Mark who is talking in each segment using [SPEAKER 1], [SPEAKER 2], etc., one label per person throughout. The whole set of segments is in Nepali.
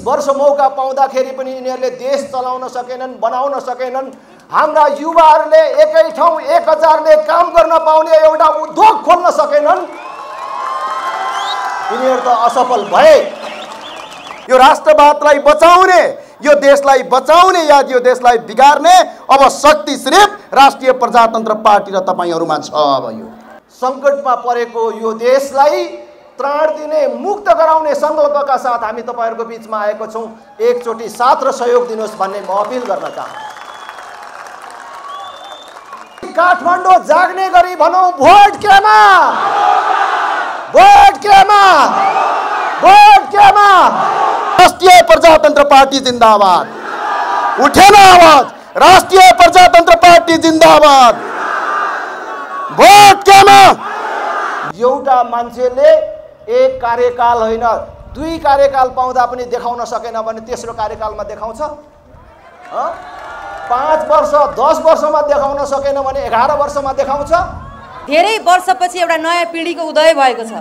[SPEAKER 1] वर्ष मौका पाउँदाखेरि पनि यिनीहरूले देश चलाउन सकेनन्, बनाउन सकेनन्। हाम्रा युवाहरूले एकै ठाउँ 1000ले काम गर्न पाउने एउटा उद्योग खोल्न सकेनन्। यिनीहरू त असफल भए। यो राष्ट्रवादलाई बचाउने, यो देशलाई बचाउने या यो देशलाई बिगार्ने अब शक्ति सिर्फ राष्ट्रिय प्रजातन्त्र पार्टी र तपाईहरुमा छ। अब यो संकटमा परेको यो देशलाई त्राण दिने, मुक्त गराउने संकल्पका साथ हामी तपाईहरुको बीचमा आएको छौं। एकचोटी साथ र सहयोग दिनुहोस् भन्ने म अपील गर्न चाहन्छु। काठमाडौँ जाग्ने गरी भनौं, भोट केमा, भोट केमा, भोट केमा। राष्ट्रिय प्रजातन्त्र पार्टी जिन्दाबाद। उठेन आवाज, राष्ट्रिय प्रजातन्त्र पार्टी जिन्दाबाद। भोट केमा। एउटा मान्छेले एक कार्यकाल होइन 2 कार्यकाल पाउँदा पनि देखाउन सकेन भने तेस्रो कार्यकालमा देखाउँछ? 5 वर्ष 10 वर्षमा देखाउन सकेन भने 11 वर्षमा देखाउँछ?
[SPEAKER 2] धेरै वर्षपछि एउटा नयाँ पिढीको उदय भएको छ।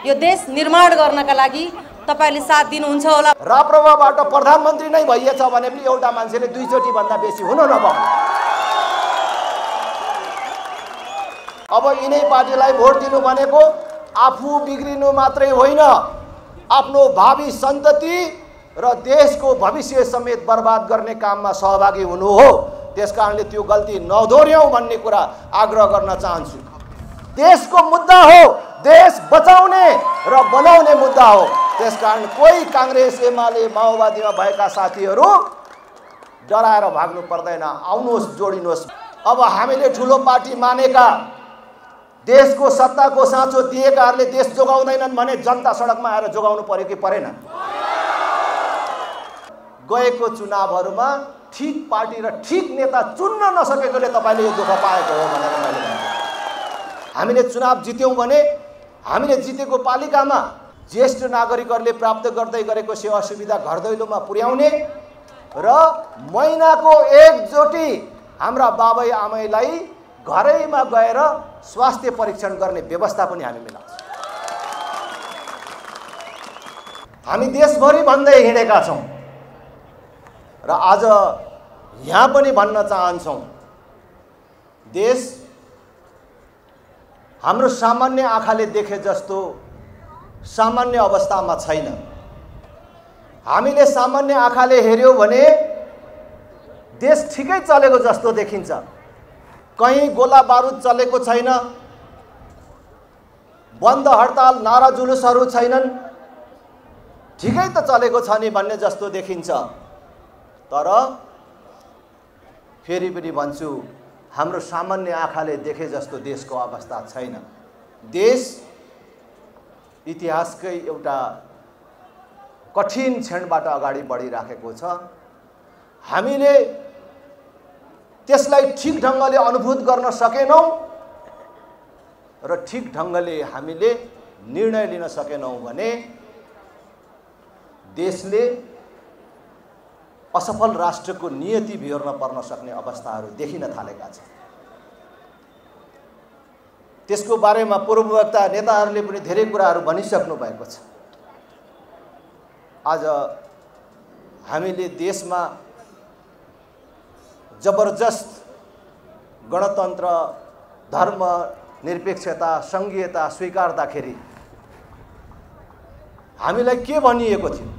[SPEAKER 2] यो देश निर्माण गर्नका लागि तपाईले साथ दिनुहुन्छ होला।
[SPEAKER 1] राप्रपाबाट प्रधानमन्त्री नै भइएछ भने पनि एउटा मान्छेले 2 चोटी भन्दा बेसी हुन नपाउँछ। अब यिनै पार्टीलाई भोट दिनु भनेको आफू बिग्रिनु मात्रै होइन, आफ्नो भावी सन्तति र देशको भविष्य समेत बर्बाद गर्ने काममा सहभागी हुनु हो। त्यसकारणले त्यो गल्ती नदोर्याउँ भन्ने कुरा आग्रह गर्न चाहन्छु। देशको मुद्दा हो, देश बचाउने र बनाउने मुद्दा हो। त्यसकारण कोही कांग्रेस, एमाले, माओवादीमा भएका साथीहरू डराएर भाग्नु पर्दैन। आउनुहोस्, जोडिनुहोस्। अब हामीले ठुलो पार्टी मानेका, देशको सत्ताको साँचो दिएकाहरूले देश जोगाउँदैनन् भने जनता सडकमा आएर जोगाउनु पर्यो कि परेन? गएको चुनावहरूमा ठीक पार्टी र ठीक नेता चुन्न नसकेकोले तपाईले यो दुःख पाएको हो भनेर मैले भन्छु। हामीले चुनाव जित्यौं भने हामीले जितेको पालिकामा ज्येष्ठ नागरिकहरूले प्राप्त गर्दै गरेको सेवा सुविधा घर दैलोमा पुर्याउने र महिनाको एकचोटि हाम्रा बाबै आमैलाई घरैमा गएर स्वास्थ्य परीक्षण गर्ने व्यवस्था पनि हामी मिलाउँछौँ। हामी देशभरि भन्दै हिँडेका छौँ र आज यहाँ पनि भन्न चाहन्छौँ, देश हाम्रो सामान्य आँखाले देखे जस्तो सामान्य अवस्थामा छैन। हामीले सामान्य आँखाले हेर्यौं भने देश ठिकै चलेको जस्तो देखिन्छ। कहीं गोला बारुद चलेको छैन, बन्द हडताल नारा जुलुसहरू छैनन्, ठिकै त चलेको छ नि भन्ने जस्तो देखिन्छ। तर फेरि पनि भन्छु, हाम्रो सामान्य आँखाले देखे जस्तो देशको अवस्था छैन। देश इतिहासकै एउटा कठिन क्षणबाट अगाडि बढिराखेको छ। हामीले त्यसलाई ठीक ढंगले अनुभूत गर्न सकेनौं र ठीक ढंगले हामीले निर्णय लिन सकेनौं भने देशले असफल राष्ट्रको नियति बिहोर्न पर्न सक्ने अवस्थाहरू देखिन थालेका छन्। त्यसको बारेमा पूर्ववक्ता नेताहरूले पनि धेरै कुराहरू भनिसक्नु भएको छ। आज हामीले देशमा जबरजस्त गणतन्त्र, धर्म निरपेक्षता, संघीयता स्वीकार्दाखेरि हामीलाई के भनिएको थियो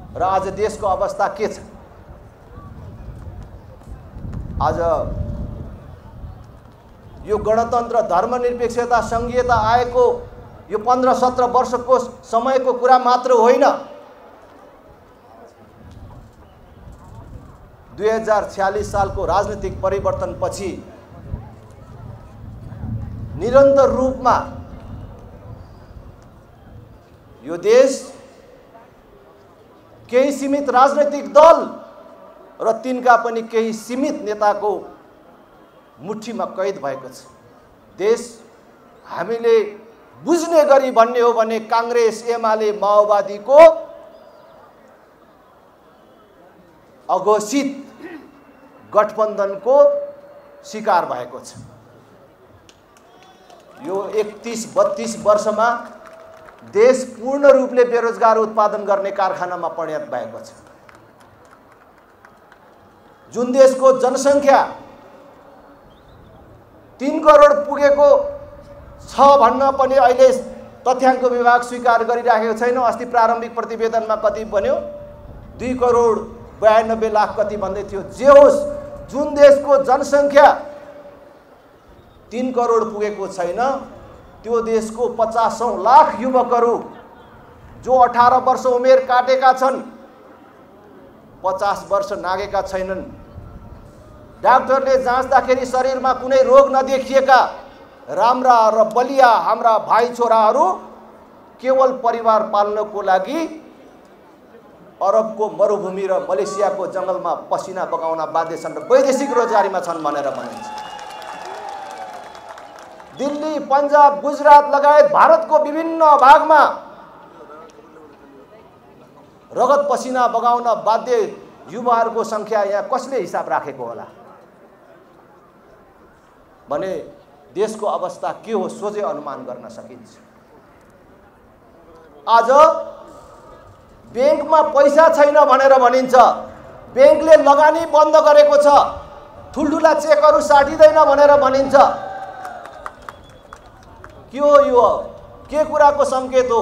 [SPEAKER 1] र आज देशको अवस्था के छ? आज यो गणतन्त्र, धर्मनिरपेक्षता, संघीयता आएको यो 15-17 वर्षको समयको कुरा मात्र होइन। 2046 सालको राजनीतिक परिवर्तनपछि निरन्तर रूपमा यो देश केही सीमित राजनीतिक दल र तिनका पनि केही सीमित नेताको मुठ्ठीमा कैद भएको छ। देश हामीले बुझ्ने गरी भन्ने हो भने कांग्रेस, एमाले, माओवादीको अघोषित गठबन्धनको शिकार भएको छ। यो 31-32 वर्षमा देश पूर्ण रूपले बेरोजगार उत्पादन गर्ने कारखानामा परिणत भएको छ। जुन देशको जनसङ्ख्या 3 करोड पुगेको छ भन्न पनि अहिले तथ्याङ्क विभाग स्वीकार गरिराखेको छैन। अस्ति प्रारम्भिक प्रतिवेदनमा कति बन्यो? 2 करोड 92 लाख कति भन्दै थियो। जे होस्, जुन देशको जनसङ्ख्या 3 करोड पुगेको छैन, त्यो देशको 50 लाख युवकहरू जो 18 वर्ष उमेर काटेका छन्, 50 वर्ष नागेका छैनन्, डाक्टरले जाँच्दाखेरि शरीरमा कुनै रोग नदेखिएका राम्रा र बलिया हाम्रा भाइ छोराहरू केवल परिवार पाल्नको लागि अरबको मरुभूमि र मलेसियाको जङ्गलमा पसिना बगाउन बाध्य छन् र वैदेशिक रोजगारीमा छन् भनेर भनिन्छ। दिल्ली, पन्जाब, गुजरात लगायत भारतको विभिन्न भागमा रगत पसिना बगाउन बाध्य युवाहरूको संख्या यहाँ कसले हिसाब राखेको होला भने देशको अवस्था के हो सोझै अनुमान गर्न सकिन्छ। आज ब्याङ्कमा पैसा छैन भनेर भनिन्छ, ब्याङ्कले लगानी बन्द गरेको छ, ठुल्ठुला चेकहरू साटिँदैन भनेर भनिन्छ। के हो यो? के कुराको संकेत हो?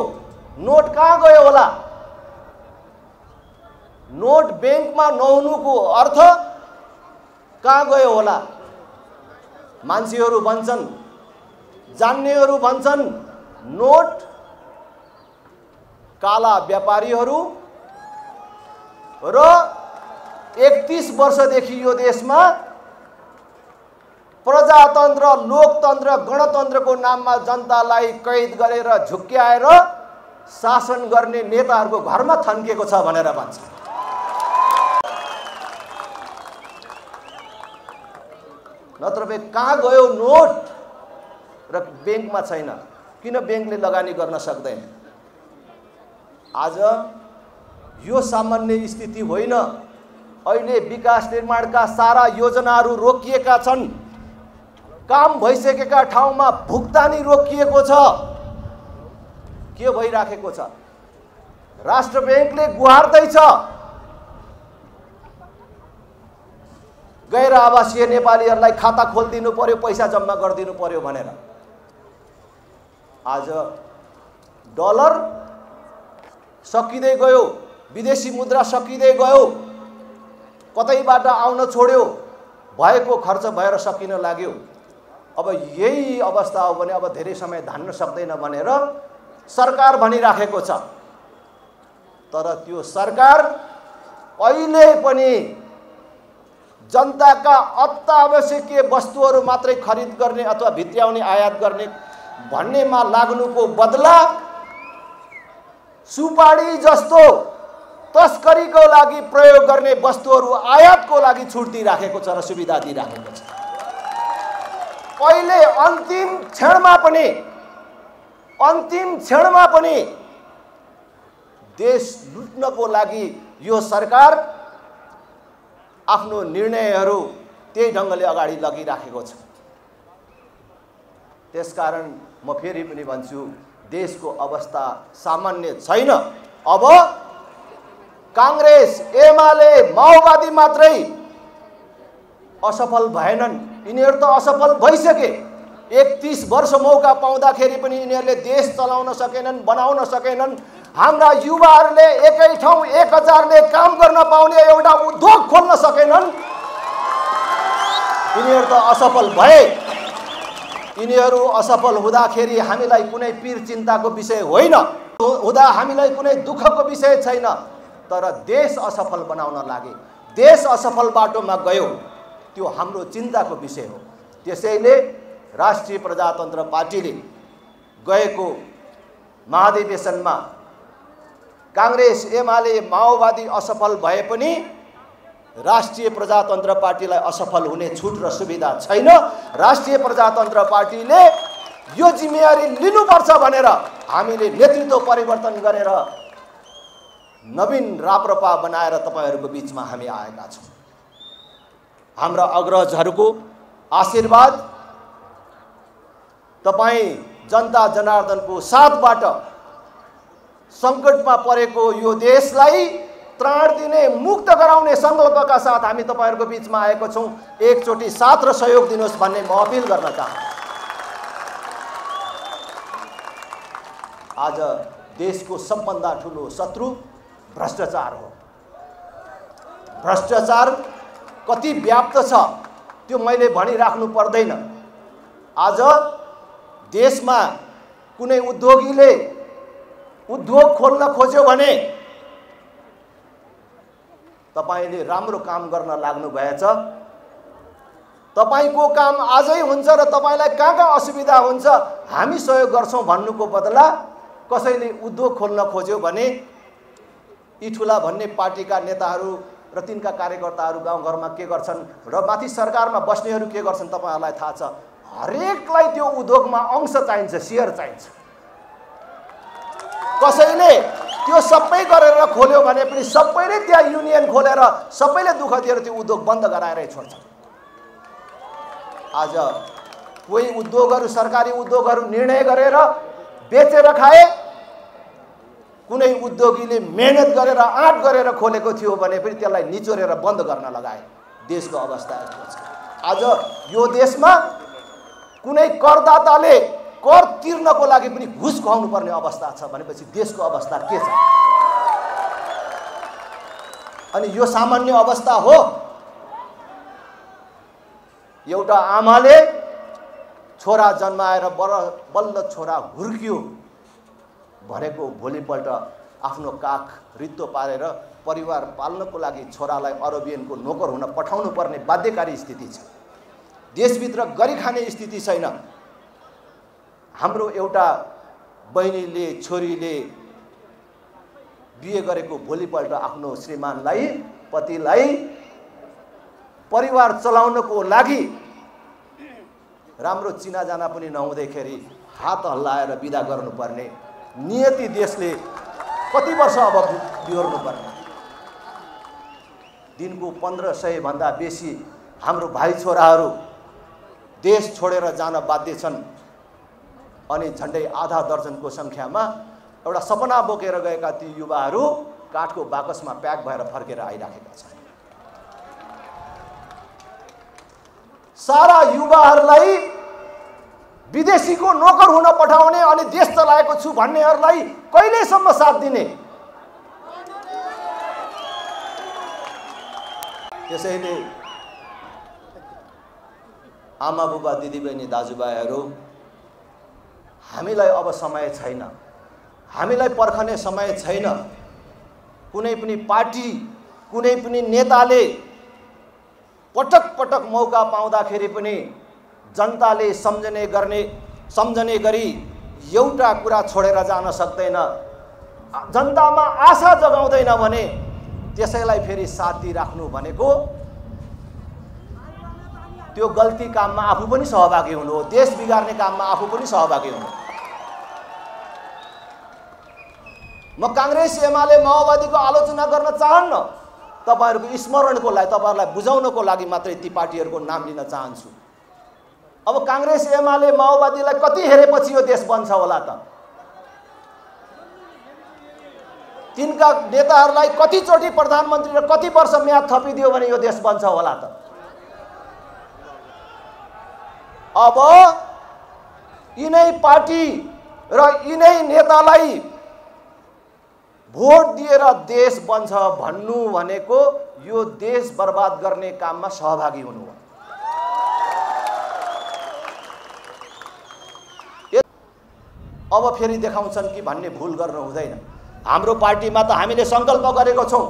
[SPEAKER 1] नोट कहाँ गयो होला? नोट ब्याङ्कमा नहुनुको अर्थ कहाँ गयो होला? मान्छेहरू भन्छन्, जान्नेहरू भन्छन्, नोट काला व्यापारीहरू र 31 वर्षदेखि यो देशमा प्रजातन्त्र, लोकतन्त्र, गणतन्त्रको नाममा जनतालाई कैद गरेर झुक्क्याएर शासन गर्ने नेताहरूको घरमा थन्किएको छ भनेर भन्छ। नत्र भए कहाँ गयो नोट र ब्याङ्कमा छैन? किन ब्याङ्कले लगानी गर्न सक्दैन? आज यो सामान्य स्थिति होइन। अहिले विकास निर्माणका सारा योजनाहरू रोकिएका छन्। काम भइसकेका ठाउँमा भुक्तानी रोकिएको छ। के भइराखेको छ? राष्ट्र ब्याङ्कले गुहार्दैछ गैर आवासीय नेपालीहरूलाई खाता खोलिदिनु पर्यो, पैसा जम्मा गरिदिनु पर्यो भनेर। आज डलर सकिँदै गयो, विदेशी मुद्रा सकिँदै गयो, कतैबाट आउन छोड्यो, भएको खर्च भएर सकिन लाग्यो। अब यही अवस्था हो भने अब धेरै समय धान्न सक्दैन भनेर सरकार भनिराखेको छ। तर त्यो सरकार अहिले पनि जनताका अत्यावश्यकीय वस्तुहरू मात्रै खरिद गर्ने अथवा भित्र्याउने, आयात गर्ने भन्नेमा लाग्नुको बदला सुपारी जस्तो तस्करीको लागि प्रयोग गर्ने वस्तुहरू आयातको लागि छुट दिइराखेको छ र सुविधा दिइराखेको छ। अहिले अन्तिम क्षणमा पनि देश लुट्नको लागि यो सरकार आफ्नो निर्णयहरू त्यही ढङ्गले अगाडि लगिराखेको छ। त्यसकारण म फेरि पनि भन्छु, देशको अवस्था सामान्य छैन। अब कांग्रेस, एमाले, माओवादी मात्रै असफल भएनन्, यिनीहरू त असफल भइसके। 31 वर्ष मौका पाउँदाखेरि पनि यिनीहरूले देश चलाउन सकेनन्, बनाउन सकेनन्। हाम्रा युवाहरूले एकै ठाउँ 1000ले काम गर्न पाउने एउटा उद्योग खोल्न सकेनन्। यिनीहरू त असफल भए। यिनीहरू असफल हुँदाखेरि हामीलाई कुनै पीर चिन्ताको विषय होइन, हुँदा हामीलाई कुनै दुःखको विषय छैन। तर देश असफल बनाउन लागे, देश असफल बाटोमा गयो, त्यो हाम्रो चिन्ताको विषय हो। त्यसैले राष्ट्रिय प्रजातन्त्र पार्टीले गएको महाधिवेशनमा कांग्रेस, एमाले, माओवादी असफल भए पनि राष्ट्रिय प्रजातन्त्र पार्टीलाई असफल हुने छुट र सुविधा छैन। राष्ट्रिय प्रजातन्त्र पार्टीले यो जिम्मेवारी लिनुपर्छ भनेर हामीले नेतृत्व परिवर्तन गरेर नवीन राप्रपा बनाएर तपाईहरुको बीचमा हामी आएका छौं। हाम्रा अग्रजहरुको आशीर्वाद, तपाई जनता जनार्दनको साथबाट सङ्कटमा परेको यो देशलाई त्राण दिने मुक्त गराउने सङ्कल्पका साथ हामी तपाईहरुको बीचमा आएको छौं। एकचोटी साथ र सहयोग दिनुहोस् भन्ने म अपिल गर्न चाहन्छु। आज देशको सबभन्दा ठुलो शत्रु भ्रष्टाचार हो। भ्रष्टाचार कति व्याप्त छ त्यो मैले भनिराख्नु पर्दैन। आज देशमा कुनै उद्योगीले उद्योग खोल्न खोज्यो भने तपाईले राम्रो काम गर्न लाग्नु भएछ। तपाईको काम आजै हुन्छ र तपाईलाई कहाँ असुविधा हुन्छ हामी सहयोग गर्छौं भन्नुको बदला कसैले उद्योग खोल्न खोज्यो भने इठुला भन्ने पार्टीका नेताहरू र तिनका कार्यकर्ताहरू गाउँघरमा के गर्छन् र माथि सरकारमा बस्नेहरू के गर्छन् तपाईहरुलाई थाहा छ। हरेकलाई त्यो उद्योगमा अंश चाहिन्छ, शेयर चाहिन्छ। कसैले त्यो सबै गरेर खोल्यो भने पनि सबैले त्यहाँ युनियन खोलेर सबैले दुःख दिएर त्यो उद्योग बन्द गराएरै छोड्छन्। आज कोही उद्योगहरू सरकारी उद्योगहरू निर्णय गरेर बेचेर खाए, कुनै उद्योगीले मेहनत गरेर आँट गरेर खोलेको थियो भने पनि त्यसलाई निचोरेर बन्द गर्न लगाए। देशको अवस्था यस्तो छ। आज यो देशमा कुनै करदाताले कर तिर्नको लागि पनि घुस खुवाउनु पर्ने अवस्था छ भनेपछि देशको अवस्था के छ? अनि यो सामान्य अवस्था हो? एउटा आमाले छोरा जन्माएर बल्ल छोरा हुर्कियो भनेको भोलिपल्ट आफ्नो काख रित्तो पारेर परिवार पाल्नको लागि छोरालाई अरबियनको नोकर हुन पठाउनु पर्ने बाध्यकारी स्थिति छ। देशभित्र गरी खाने स्थिति छैन। हाम्रो एउटा बहिनीले छोरीले बिहे गरेको भोलिपल्ट आफ्नो श्रीमानलाई पतिलाई परिवार चलाउनको लागि राम्रो चिनाजाना पनि नहुँदैखेरि हात हल्लाएर बिदा गर्नुपर्ने नियति देशले कति वर्ष अब बिहोर्नु पर्ने? दिनको 1500 भन्दा बेसी हाम्रो भाइ छोराहरू देश छोडेर जान बाध्य छन्। अनि झन्डै आधा दर्जनको संख्यामा एउटा सपना बोकेर गएका ती युवाहरू काठको बाकसमा प्याक भएर फर्केर आइराखेका छन्। सारा युवाहरूलाई विदेशीको नोकर हुन पठाउने अनि देश चलाएको छु भन्नेहरूलाई कहिलेसम्म साथ दिने? त्यसैले आमा बुबा दिदीबहिनी दाजुभाइहरू, हामीलाई अब समय छैन, हामीलाई पर्खने समय छैन। कुनै पनि पार्टी कुनै पनि नेताले पटक पटक मौका पाउँदाखेरि पनि जनताले सम्झने गरी एउटा कुरा छोडेर जान सक्दैन। जनतामा आशा जगाउँदैन भने त्यसैलाई फेरि साथ दिइराख्नु भनेको त्यो गल्ती काममा आफू पनि सहभागी हुनु हो। देश बिगार्ने काममा आफू पनि सहभागी हुनु। म कांग्रेस एमाले माओवादीको आलोचना गर्न चाहन्न। तपाईहरुको स्मरणको लागि, तपाईहरुलाई बुझाउनको लागि मात्रै ती पार्टीहरुको नाम लिन चाहन्छु। अब कांग्रेस एमाले माओवादीलाई कति हेरेपछि यो देश बन्छ होला त? तिनका नेताहरूलाई कति चोटी प्रधानमन्त्री र कति वर्ष म्याद थपिदियो भने यो देश बन्छ होला त? अब यिनै पार्टी र यिनै नेतालाई भोट दिएर देश बन्छ भन्नु भनेको यो देश बर्बाद गर्ने काममा सहभागी हुनु हो। अब फेरि देखाउँछन् कि भन्ने भूल गर्नु हुँदैन। हाम्रो पार्टीमा त हामीले संकल्प गरेको छौं।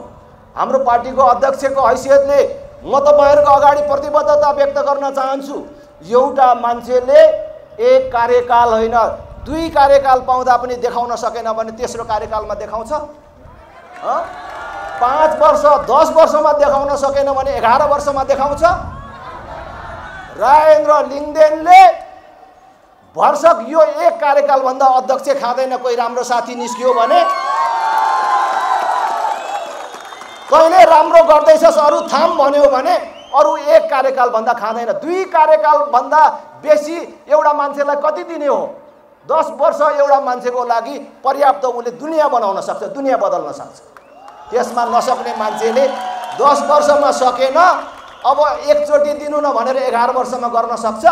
[SPEAKER 1] हाम्रो पार्टीको अध्यक्षको हैसियतले म तपाईहरुको अगाडि प्रतिबद्धता व्यक्त गर्न चाहन्छु। एउटा मान्छेले एक कार्यकाल होइन 2 कार्यकाल पाउँदा पनि देखाउन सकेन भने तेस्रो कार्यकालमा देखाउँछ? 5 वर्ष 10 वर्षमा देखाउन सकेन भने 11 वर्षमा देखाउँछ? राजेन्द्र लिङ्गदेनले वर्षक यो एक कार्यकाल भन्दा अध्यक्ष खादैन कोही राम्रो साथी निस्कियो भने कहिले राम्रो गर्दैछस् अरु थाम भन्यो भने अरु एक कार्यकाल भन्दा खादैन। 2 कार्यकाल भन्दा बेसी एउटा मान्छेलाई कति दिने हो? 10 वर्ष एउटा मान्छेको लागि पर्याप्त उसले दुनियाँ बनाउन सक्छ, दुनियाँ बदल्न सक्छ। त्यसमा नसक्ने मान्छेले 10 वर्षमा सकेन, अब एकचोटि दिनु न भनेर 11 वर्षमा गर्न सक्छ।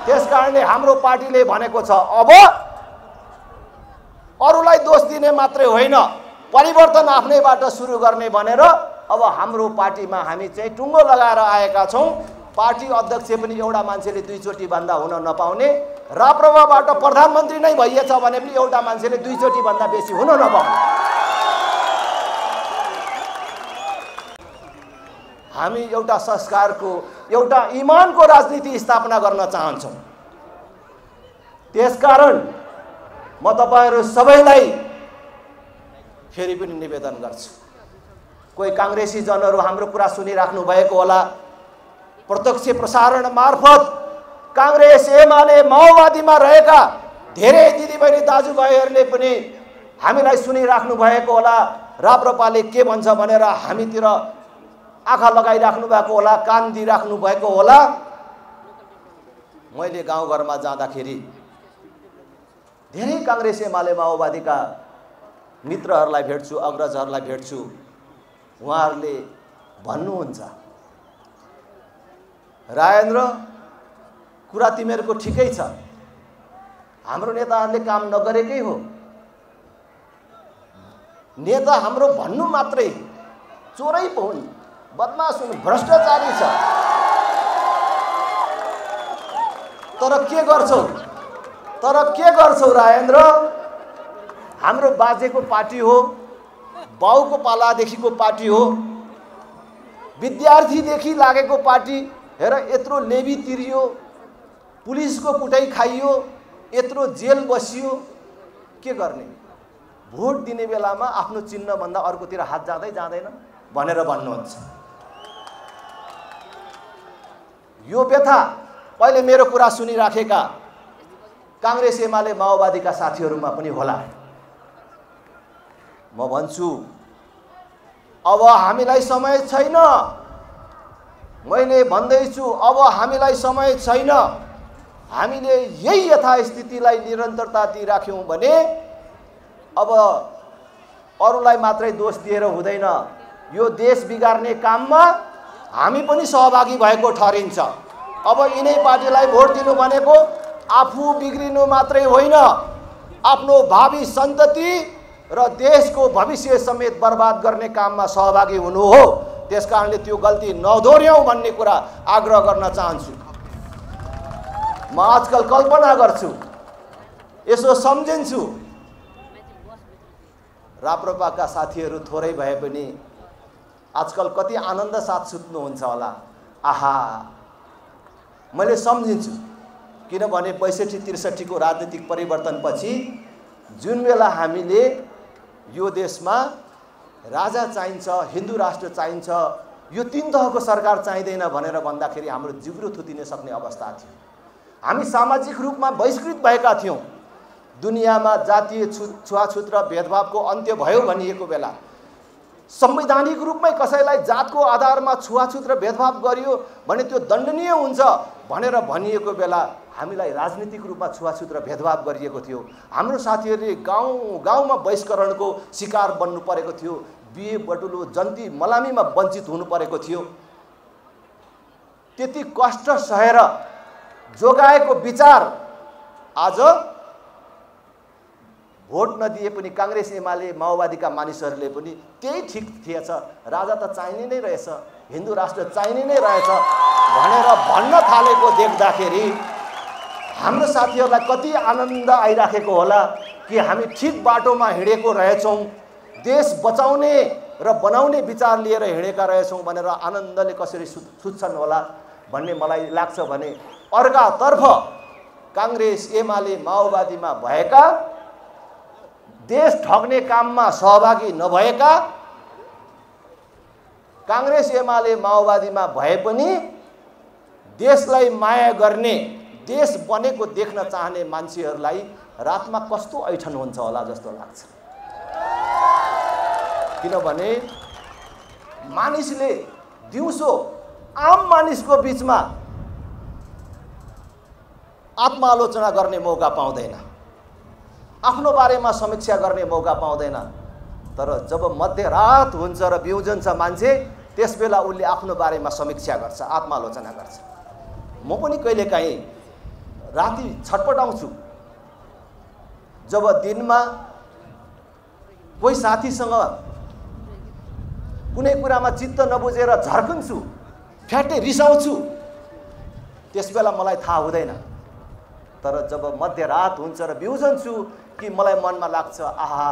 [SPEAKER 1] त्यसकारणले हाम्रो पार्टीले भनेको छ, अब अरूलाई दोष दिने मात्रै होइन, परिवर्तन आफ्नैबाट सुरु गर्ने भनेर अब हाम्रो पार्टीमा हामी चाहिँ टुङ्गो लगाएर आएका छौँ। पार्टी अध्यक्ष पनि एउटा मान्छेले 2 चोटि भन्दा हुन नपाउने, राप्रपाबाट प्रधानमन्त्री नै भइएछ भने पनि एउटा मान्छेले 2 चोटि भन्दा बेसी हुन नपाउने। हामी एउटा संस्कारको, एउटा इमानको राजनीति स्थापना गर्न चाहन्छौँ। त्यसकारण म तपाईहरु सबैलाई फेरि पनि निवेदन गर्छु, कोही कांग्रेसी जनहरू हाम्रो कुरा सुनिराख्नु भएको होला, प्रत्यक्ष प्रसारण मार्फत कांग्रेस एमाले माओवादीमा रहेका धेरै दिदीबहिनी दाजुभाइहरूले पनि हामीलाई सुनिराख्नु भएको होला, राप्रपाले के भन्छ भनेर हामीतिर आँखा लगाइराख्नु भएको होला, कान दिइराख्नु भएको होला। मैले गाउँघरमा जाँदाखेरि धेरै कांग्रेस एमाले माओवादीका मित्रहरूलाई भेट्छु, अग्रजहरूलाई भेट्छु। उहाँहरूले भन्नुहुन्छ, राजेन्द्र कुरा तिमीहरूको ठिकै छ, हाम्रो नेताहरूले काम नगरेकै हो। नेता हाम्रो भन्नु मात्रै चोरै पो हुन्, बदमास हुन्, भ्रष्टाचारी छ। तर के गर्छौ राजेन्द्र? हाम्रो बाजेको पार्टी हो, बाउको पालादेखिको पार्टी हो, विद्यार्थीदेखि लागेको पार्टी। हेर यत्रो लेबी तिरियो, पुलिसको कुटाई खाइयो, यत्रो जेल बसियो, के गर्ने? भोट दिने बेलामा आफ्नो चिन्ह भन्दा अर्कोतिर हात जाँदैन भनेर भन्नुहुन्छ। यो व्यथा पहिले मेरो कुरा सुनिराखेका कांग्रेस एमाले माओवादीका साथीहरूमा पनि होला। म भन्छु, अब हामीलाई समय छैन। मैले भन्दैछु, अब हामीलाई समय छैन। हामीले यही यथास्थितिलाई निरन्तरता दिइराख्यौं भने अब अरूलाई मात्रै दोष दिएर हुँदैन। यो देश बिगार्ने काममा हामी पनि सहभागी भएको ठहरिन्छ। अब यिनै पार्टीलाई भोट दिनु भनेको आफू बिग्रिनु मात्रै होइन, आफ्नो भावी सन्तति र देशको भविष्य समेत बर्बाद गर्ने काममा सहभागी हुनु हो। त्यसकारणले त्यो गल्ती नदोर्याउँ भन्ने कुरा आग्रह गर्न चाहन्छु। म आजकल कल्पना गर्छु, यसो सम्झिन्छु, राप्रपाका साथीहरू थोरै भए पनि आजकल कति आनन्द साथ सुत्नुहुन्छ होला। आहा, मैले सम्झिन्छु, किनभने 65-63 को राजनीतिक परिवर्तनपछि जुन बेला हामीले यो देशमा राजा चाहिन्छ, हिन्दू राष्ट्र चाहिन्छ, यो 3 तहको सरकार चाहिँदैन भनेर भन्दाखेरि हाम्रो जिब्रो थुतिन सक्ने अवस्था थियो। हामी सामाजिक रूपमा बहिष्कृत भएका थियौँ। दुनियाँमा जातीय छुवाछुत र भेदभावको अन्त्य भयो भनिएको बेला, संवैधानिक रूपमै कसैलाई जातको आधारमा छुवाछुत र भेदभाव गरियो भने त्यो दण्डनीय हुन्छ भनेर भनिएको बेला हामीलाई राजनीतिक रूपमा छुवाछुत र भेदभाव गरिएको थियो। हाम्रो साथीहरूले गाउँमा बहिष्करणको शिकार बन्नु परेको थियो, बिहे बटुलो जन्ती मलामीमा वञ्चित हुनु परेको थियो। त्यति कष्ट सहेर जोगाएको विचार आज भोट नदिए पनि कांग्रेस एमाले माओवादीका मानिसहरूले पनि त्यही ठिक थिएछ, राजा त चाहिने नै रहेछ, हिन्दू राष्ट्र चाहिने नै रहेछ भनेर भन्न थालेको देख्दाखेरि हाम्रो साथीहरूलाई कति आनन्द आइराखेको होला कि हामी ठिक बाटोमा हिँडेको रहेछौँ, देश बचाउने र बनाउने विचार लिएर हिँडेका रहेछौँ भनेर आनन्दले कसरी सुत्छन् होला भन्ने मलाई लाग्छ। भने अर्कातर्फ कांग्रेस एमाले माओवादीमा भएका, देश ठग्ने काममा सहभागी नभएका, कांग्रेस एमाले माओवादीमा भए पनि देशलाई माया गर्ने, देश बनेको देख्न चाहने मान्छेहरूलाई रातमा कस्तो ऐठन हुन्छ होला जस्तो लाग्छ। किनभने मानिसले दिउँसो आम मानिसको बीचमा आत्मालोचना गर्ने मौका पाउँदैन, आफ्नो बारेमा समीक्षा गर्ने मौका पाउँदैन। तर जब मध्यरात हुन्छ र बिउजन्छ मान्छे, त्यसबेला उसले आफ्नो बारेमा समीक्षा गर्छ, आत्मालोचना गर्छ। म पनि कहिलेकाहीँ राति छटपटाउँछु जब दिनमा कोही साथीसँग कुनै कुरामा चित्त नबुझेर झर्कन्छु, फ्याट्टै रिसाउँछु, त्यसबेला मलाई थाहा हुँदैन। तर जब मध्यरात हुन्छ र बिउजन्छु कि मलाई मनमा लाग्छ, आहा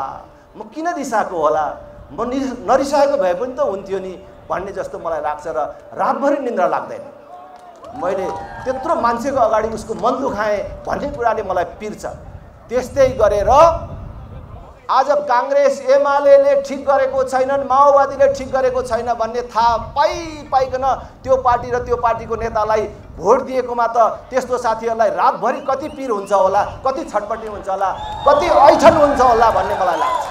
[SPEAKER 1] म किन रिसाएको होला, म नरिसाएको भए पनि त हुन्थ्यो नि भन्ने जस्तो मलाई लाग्छ र रातभरि निन्द्रा लाग्दैन। मैले त्यत्रो मान्छेको अगाडि उसको मन दुखाएँ भन्ने कुराले मलाई पिर्छ। त्यस्तै गरेर आज काङ्ग्रेस एमाले ठिक गरेको छैनन्, माओवादीले ठिक गरेको छैन भन्ने थाहा पाइकन त्यो पार्टी र त्यो पार्टीको नेतालाई भोट दिएकोमा त त्यस्तो साथीहरूलाई रातभरि कति पिर हुन्छ होला, कति छटपटी हुन्छ होला, कति ऐठन हुन्छ होला भन्ने मलाई लाग्छ।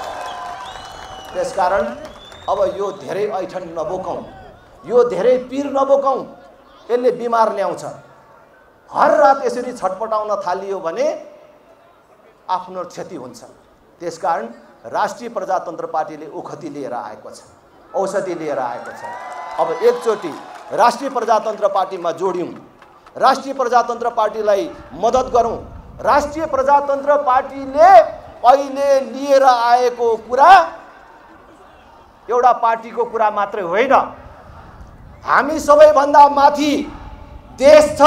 [SPEAKER 1] त्यसकारण अब यो धेरै ऐठन नबोकौँ, यो धेरै पिर नबोकौँ, यसले बिमार ल्याउँछ। हर रात यसरी छटपटाउन थालियो भने आफ्नो क्षति हुन्छ। त्यसकारण राष्ट्रिय प्रजातन्त्र पार्टीले उखती लिएर आएको छ, औषधि लिएर आएको छ। अब एकचोटि राष्ट्रिय प्रजातन्त्र पार्टीमा जोड्यौँ, राष्ट्रिय प्रजातन्त्र पार्टीलाई मद्दत गरौँ। राष्ट्रिय प्रजातन्त्र पार्टीले अहिले लिएर आएको कुरा एउटा पार्टीको कुरा मात्रै होइन, हामी सबैभन्दा माथि देश छ,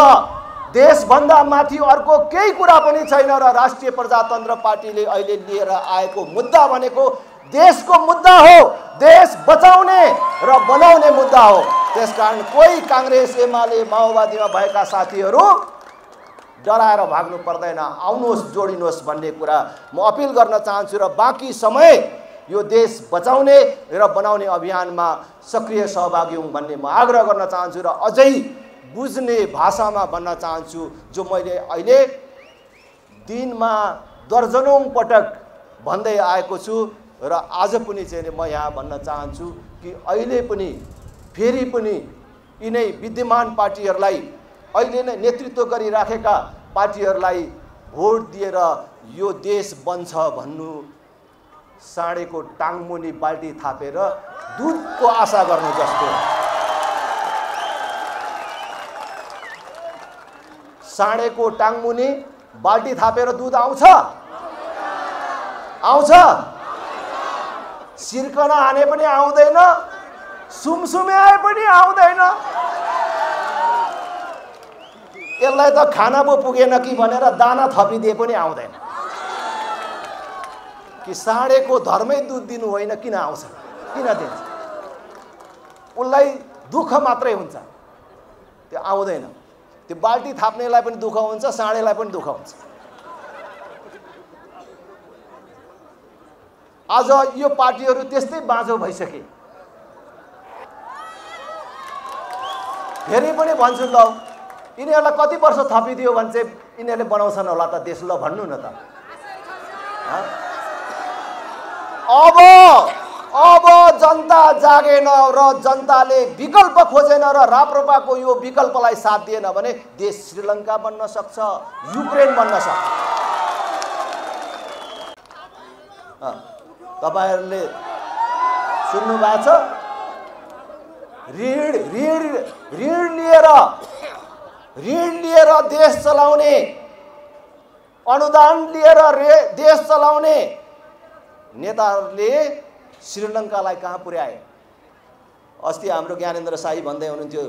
[SPEAKER 1] देशभन्दा माथि अर्को केही कुरा पनि छैन। र राष्ट्रिय प्रजातन्त्र पार्टीले अहिले लिएर आएको मुद्दा भनेको देशको मुद्दा हो, देश बचाउने र बनाउने मुद्दा हो। त्यसकारण कोही काङ्ग्रेस एमाले माओवादीमा भएका साथीहरू डराएर भाग्नु पर्दैन, आउनुहोस् जोडिनुहोस् भन्ने कुरा म अपिल गर्न चाहन्छु। र बाँकी समय यो देश बचाउने र बनाउने अभियानमा सक्रिय सहभागी हौँ भन्ने म आग्रह गर्न चाहन्छु र अझै बुझ्ने भाषामा भन्न चाहन्छु, जो मैले अहिले दिनमा दर्जनौं पटक भन्दै आएको छु र आज पनि चाहिँ म यहाँ भन्न चाहन्छु कि अहिले पनि फेरि पनि यिनै विद्यमान पार्टीहरूलाई, अहिले नै नेतृत्व गरिराखेका पार्टीहरूलाई भोट दिएर यो देश बन्छ भन्नु साँडेको टाङमुनि बाल्टी थापेर दुधको आशा गर्नु जस्तो। साँडेको टाङमुनि बाल्टी थापेर दुध आउँछ? आउँछ? सिर्कना हाने पनि आउँदैन, सुमसुमे आए पनि आउँदैन। यसलाई त खाना पो पुगेन कि भनेर दाना थपिदिए पनि आउँदैन। कि साँडेको धर्मै दुध दिनु होइन, किन आउँछ, किन दिन्छ? उसलाई दुःख मात्रै हुन्छ, त्यो आउँदैन। त्यो बाल्टी थाप्नेलाई पनि दुःख हुन्छ, साँडेलाई पनि दुःख हुन्छ। आज यो पार्टीहरू त्यस्तै बाँझो भइसके। फेरि पनि भन्छु, ल यिनीहरूलाई कति वर्ष थपिदियो भने चाहिँ यिनीहरूले बनाउँछन् होला त देश, ल भन्नु न त। अब जनता जागेन र जनताले विकल्प खोजेन र राप्रपाको यो विकल्पलाई साथ दिएन भने देश श्रीलङ्का बन्न सक्छ, युक्रेन बन्न सक्छ। तपाईहरुले सुन्नु भएको छ? ऋण लिएर देश चलाउने, अनुदान लिएर देश चलाउने नेताहरूले श्रीलङ्कालाई कहाँ पुर्याए? अस्ति हाम्रो ज्ञानेन्द्र शाही भन्दै हुनुहुन्थ्यो,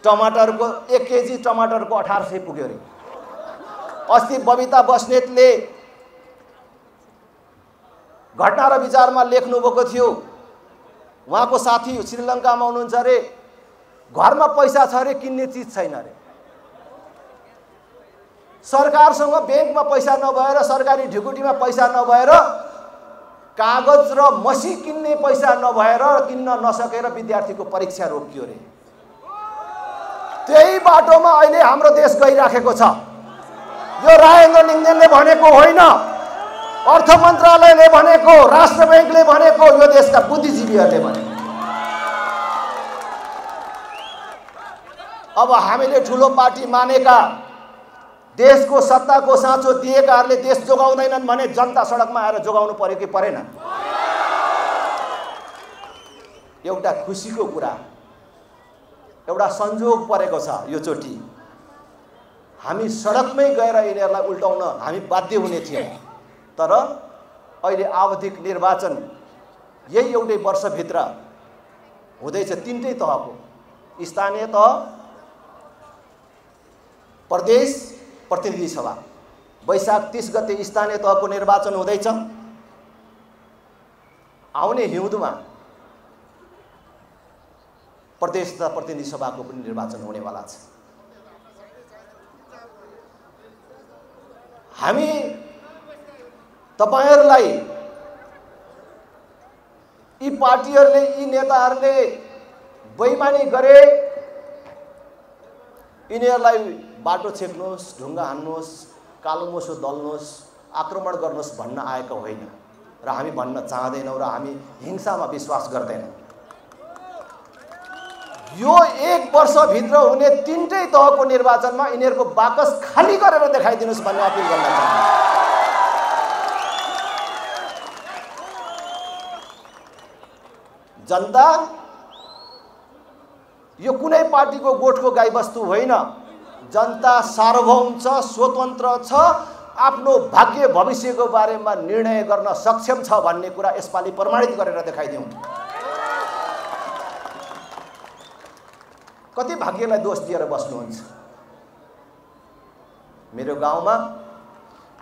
[SPEAKER 1] टमाटरको 1 केजी टमाटरको 1800 पुग्यो रे। अस्ति बबिता बस्नेतले घटना र विचारमा लेख्नु भएको थियो, उहाँको साथी श्रीलङ्कामा हुनुहुन्छ अरे, घरमा पैसा छ अरे, किन्ने चीज छैन अरे। सरकारसँग बैंकमा पैसा नभएर, सरकारी ढिकुटीमा पैसा नभएर, कागज र मसी किन्ने पैसा नभएर, किन्न नसकेर विद्यार्थीको परीक्षा रोकियो रे। त्यही बाटोमा अहिले हाम्रो देश गइराखेको छ। यो राजेन्द्र लिङ्गदेनले भनेको होइन, अर्थ मन्त्रालयले भनेको, राष्ट्र बैंकले भनेको, यो देशका बुद्धिजीवीहरूले भनेको। अब हामीले ठुलो पार्टी मानेका देशको सत्ताको साँचो दिएकाहरूले देश जोगाउँदैनन् भने जनता सडकमा आएर जोगाउनु पर्यो कि परेन? एउटा खुसीको कुरा, एउटा संयोग परेको छ यो चोटि। हामी सडकमै गएर यिनीहरूलाई उल्टाउन हामी बाध्य हुने थियौँ। तर अहिले आवधिक निर्वाचन यही एउटै वर्षभित्र हुँदैछ। तीनटै तहको, स्थानीय तह, प्रदेश, प्रतिनिधि सभा। वैशाख 30 गते स्थानीय तहको निर्वाचन हुँदैछ। आउने हिउँदमा प्रदेश तथा प्रतिनिधि सभाको पनि निर्वाचन हुनेवाला छ। हामी तपाईहरुलाई, यी पार्टीहरूले, यी नेताहरूले बेइमानी गरे, यिनीहरूलाई बाटो छेक्नुहोस्, ढुङ्गा हान्नुहोस्, कालो मोसो दल्नुहोस्, आक्रमण गर्नुहोस् भन्न आएको होइन र हामी भन्न चाहदैनौँ र हामी हिंसामा विश्वास गर्दैनौँ। यो एक वर्षभित्र हुने तीनटै तहको निर्वाचनमा यिनीहरूको बाकस खाली गरेर देखाइदिनुहोस् भन्ने अपिल गर्न चाहन्छु। जनता यो कुनै पार्टीको गोठको गाईबस्तु होइन। जनता सार्वभौम छ, स्वतन्त्र छ, आफ्नो भाग्य भविष्यको बारेमा निर्णय गर्न सक्षम छ भन्ने कुरा यसपालि प्रमाणित गरेर देखाइदिउँ। कति भाग्यलाई दोष दिएर बस्नुहुन्छ? मेरो गाउँमा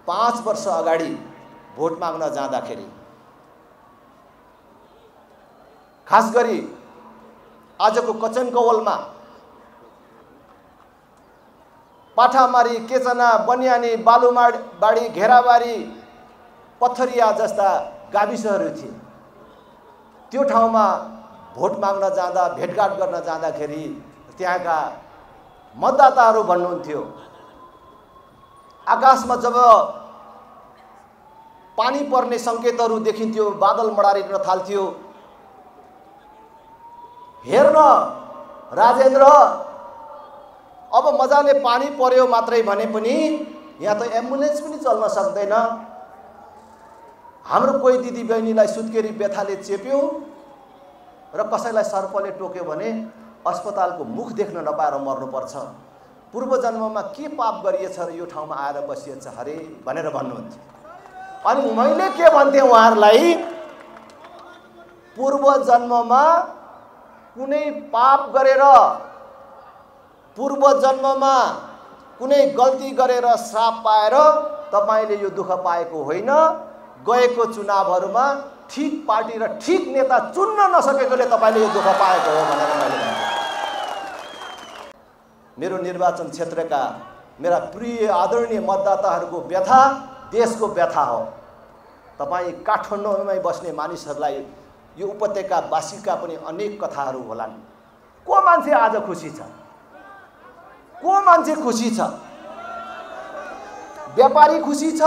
[SPEAKER 1] 5 वर्ष अगाडि भोट माग्न जाँदाखेरि, खास गरी आजको कचनकवलमा पाठामारी, केचना, बनियानी, बालुमाडी, घेराबारी, पथरिया जस्ता गाविसहरू थिए। त्यो ठाउँमा भोट माग्न जाँदा, भेटघाट गर्न जाँदाखेरि त्यहाँका मतदाताहरू भन्नुहुन्थ्यो, आकाशमा जब पानी पर्ने सङ्केतहरू देखिन्थ्यो, बादल मडारिन थाल्थ्यो, हेर्न राजेन्द्र, अब मजाले पानी पर्यो मात्रै भने पनि यहाँ त एम्बुलेन्स पनि चल्न सक्दैन। हाम्रो कोही दिदी बहिनीलाई सुत्केरी व्यथाले चेप्यो र कसैलाई सर्पले टोक्यो भने अस्पतालको मुख देख्न नपाएर मर्नुपर्छ। पूर्व जन्ममा के पाप गरिएछ र यो ठाउँमा आएर बसिएछ हरे भनेर भन्नुहुन्थ्यो। अनि मैले के भन्थेँ उहाँहरूलाई, पूर्व जन्ममा कुनै पाप गरेर, पूर्व जन्ममा कुनै गल्ती गरेर श्राप पाएर तपाईले यो दुःख पाएको होइन। गएको चुनावहरूमा ठीक पार्टी र ठीक नेता चुन्न नसकेकोले तपाईले यो दुःख पाएको हो भनेर मैले भने। मेरो निर्वाचन क्षेत्रका मेरा प्रिय आदरणीय मतदाताहरूको व्यथा देशको व्यथा हो। तपाई काठमाडौँमै बस्ने मानिसहरूलाई, यो उपत्यकावासीका पनि अनेक कथाहरू होलान्। को मान्छे आज खुसी छ? को मान्छे खुसी छ? व्यापारी खुसी छ?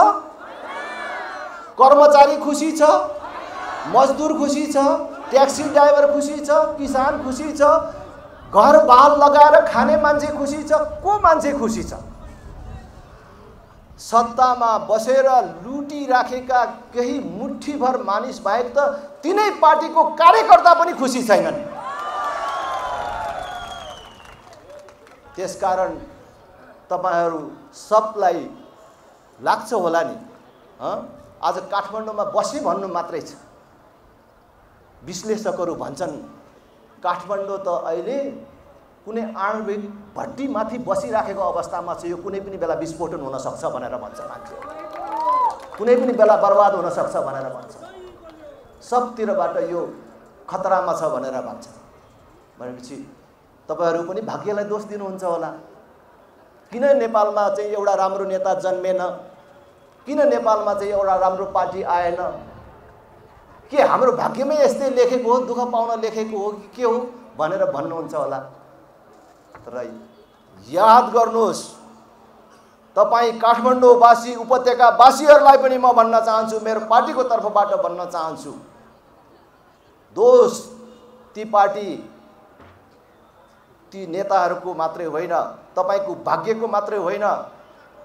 [SPEAKER 1] कर्मचारी खुसी छ? मजदुर खुसी छ? ट्याक्सी ड्राइभर खुसी छ? किसान खुसी छ? घर बाल लगाएर खाने मान्छे खुसी छ? को मान्छे खुसी छ? सत्तामा बसेर लुटी राखेका केही मुठ्ठीभर मानिस बाहेक त तिनै पार्टीको कार्यकर्ता पनि खुसी छैनन्। त्यसकारण तपाईहरु सबलाई लाग्छ होला नि, आज काठमाडौँमा बसे भन्नु मात्रै छ। विश्लेषकहरू भन्छन् काठमाडौँ त अहिले कुनै आणविक भट्टी माथि बसिराखेको अवस्थामा छ, यो कुनै पनि बेला विस्फोटन हुन सक्छ भनेर भन्छ मान्छे, कुनै पनि बेला बर्बाद हुन सक्छ भनेर भन्छ, सबतिरबाट यो खतरामा छ भनेर भन्छ। भनेपछि तपाईहरु पनि भाग्यलाई दोष दिनुहुन्छ होला। किन नेपालमा चाहिँ एउटा राम्रो नेता जन्मेन? किन नेपालमा चाहिँ एउटा राम्रो पार्टी आएन? के हाम्रो भाग्यमै यस्तै लेखेको हो, दुःख पाउन लेखेको हो कि के हो भनेर भन्नुहुन्छ होला। तर याद गर्नुहोस्, तपाई काठमाडौँवासी, उपत्यकावासीहरूलाई पनि म भन्न चाहन्छु, मेरो पार्टीको तर्फबाट भन्न चाहन्छु, दोष ती पार्टी, ती नेताहरूको मात्रै होइन, तपाईको भाग्यको मात्रै होइन,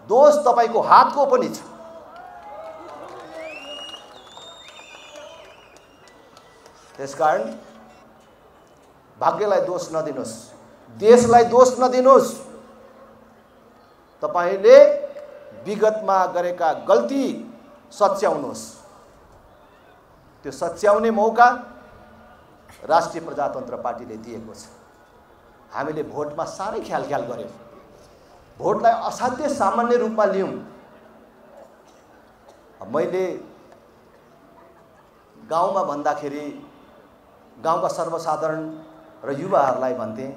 [SPEAKER 1] दोष तपाईको हातको पनि छ। त्यसकारण भाग्यलाई दोष नदिनुस्, देशलाई दोष नदिनुस्। तपाईले विगतमा गरेका गल्ती सच्याउनुहोस्। त्यो सच्याउने मौका राष्ट्रिय प्रजातन्त्र पार्टीले दिएको छ। हामीले भोटमा साह्रै ख्याल गर्यौं, भोटलाई असाध्य सामान्य रूपमा लियौं। मैले गाउँमा भन्दाखेरि गाउँका सर्वसाधारण र युवाहरूलाई भन्थे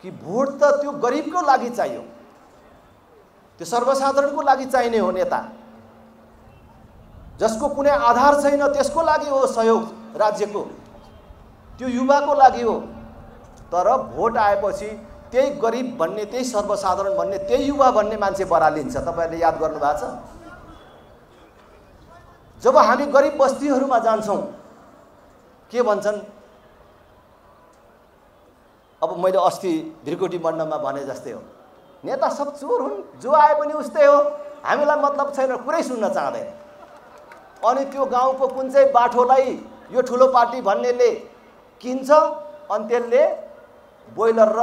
[SPEAKER 1] कि भोट त त्यो गरिबको लागि चाहियो, त्यो सर्वसाधारणको लागि चाहिने हो नेता, जसको कुनै आधार छैन त्यसको लागि हो सहयोग राज्यको, त्यो युवाको लागि हो। तर भोट आएपछि त्यही गरिब भन्ने, त्यही सर्वसाधारण भन्ने, त्यही युवा भन्ने मान्छे बरालिन्छ। तपाईहरुले याद गर्नु भएको छ? जब हामी गरिब बस्तीहरूमा जान्छौं के भन्छन्? अब मैले अस्ति धिरकोटी मण्डलमा भने जस्तै हो, नेता सब चोर हुन्, जो आए पनि उस्तै हो, हामीलाई मतलब छैन, कुरै सुन्न चाहदैन। अनि त्यो गाउँको कुन चाहिँ बाठोलाई यो ठुलो पार्टी भन्नेले किन्छ, अनि त्यसले बोइलर र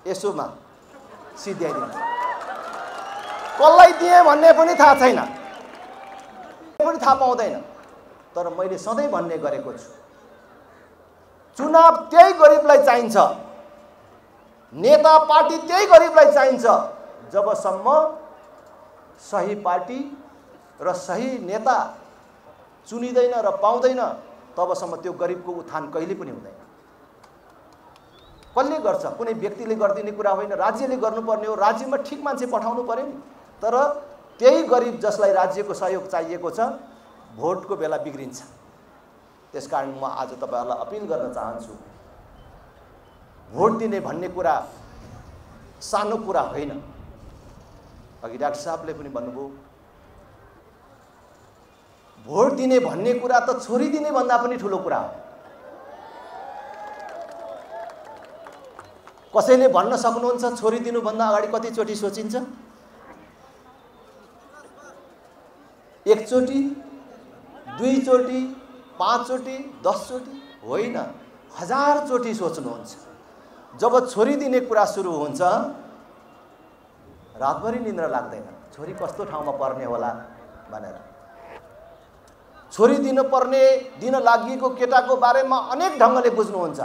[SPEAKER 1] यसोमा सिध्याइदिन्छ। कसलाई दिए भन्ने पनि थाहा छैन, पनि थाहा पाउँदैन। तर मैले सधैँ भन्ने गरेको छु, चुनाव त्यही गरिबलाई चाहिन्छ, नेता पार्टी त्यही गरिबलाई चाहिन्छ। जबसम्म सही पार्टी र सही नेता चुनिदैन र पाउँदैन, तबसम्म त्यो गरिबको उत्थान कहिले पनि हुँदैन। कसले गर्छ? कुनै व्यक्तिले गर्दिने कुरा होइन, राज्यले गर्नुपर्ने हो। राज्यमा ठिक मान्छे पठाउनु पर्यो नि। तर त्यही गरिब जसलाई राज्यको सहयोग चाहिएको छ, भोटको बेला बिग्रिन्छ। त्यसकारण म आज तपाईहरुलाई अपिल गर्न चाहन्छु, भोट दिने भन्ने कुरा सानो कुरा होइन। अघि डाक्टर साहबले पनि भन्नुभयो, भोट दिने भन्ने कुरा त छोरी दिने भन्दा पनि ठुलो कुरा हो। कसैले भन्न सक्नुहुन्छ छोरी दिनु भन्दा अगाडि कति चोटी सोचिन्छ? एक चोटी, दुई चोटी, 5 चोटी, 10 चोटी होइन, 1000 चोटी सोच्नुहुन्छ। जब छोरी दिने कुरा सुरु हुन्छ, रातभरि निद्रा लाग्दैन, छोरी कस्तो ठाउँमा पर्ने होला भनेर। छोरी दिन लागिएको केटाको बारेमा अनेक ढंगले बुझ्नुहुन्छ।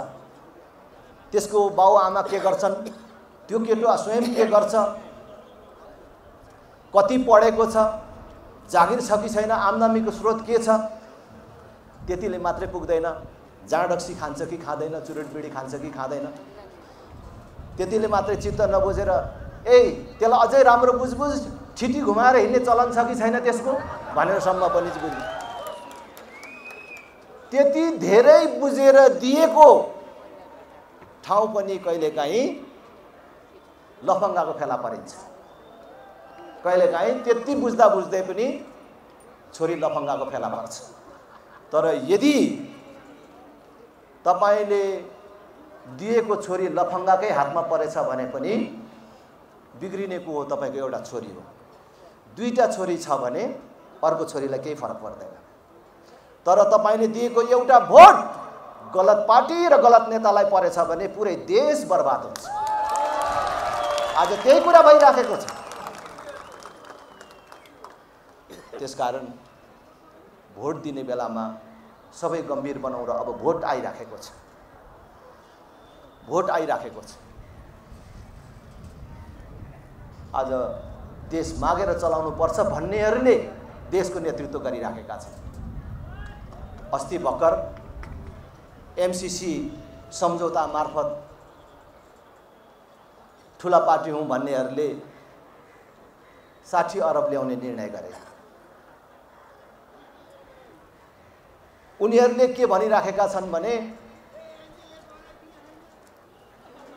[SPEAKER 1] त्यसको बाउआमा के गर्छन्, त्यो केटो स्वयं के गर्छ, कति पढेको छ, जागिर छ कि छैन, आम्दानीको स्रोत के छ, त्यतिले मात्रै पुग्दैन। जाँडक्सी खान्छ कि खाँदैन, चुरोट बिडी खान्छ कि खाँदैन, त्यतिले मात्रै चित्त नबुझेर त्यसलाई अझै राम्रो बुझ छिटी घुमाएर हिँड्ने चलन छ कि छैन त्यसको भनेर सम्म पनि बुझ्नु। त्यति धेरै बुझेर दिएको ठाउँ पनि कहिलेकाहीँ लफङ्गाको फेला परिन्छ। कहिलेकाहीँ त्यति बुझ्दा बुझ्दै पनि छोरी लफङ्गाको फेला पर्छ। तर यदि तपाईले दिएको छोरी लफङ्गाकै हातमा परेछ भने पनि बिग्रिनेको हो तपाईको एउटा छोरी हो। दुईटा छोरी छ भने अर्को छोरीलाई केही फरक पर्दैन। तर तपाईले दिएको एउटा भोट गलत पार्टी र गलत नेतालाई परेछ भने पुरै देश बर्बाद हुन्छ। आज त्यही कुरा भइराखेको छ। त्यसकारण भोट दिने बेलामा सबै गम्भीर बनाउँ र अब भोट आइराखेको छ। भोट आइराखेको छ। आज देश मागेर चलाउनु पर्छ भन्नेहरूले देशको नेतृत्व गरिराखेका छन्। अस्ति भर्खर एमसीसी सम्झौता मार्फत ठुला पार्टी हुँ भन्नेहरूले 60 अरब ल्याउने निर्णय गरे। उनीहरूले के भनिराखेका छन् भने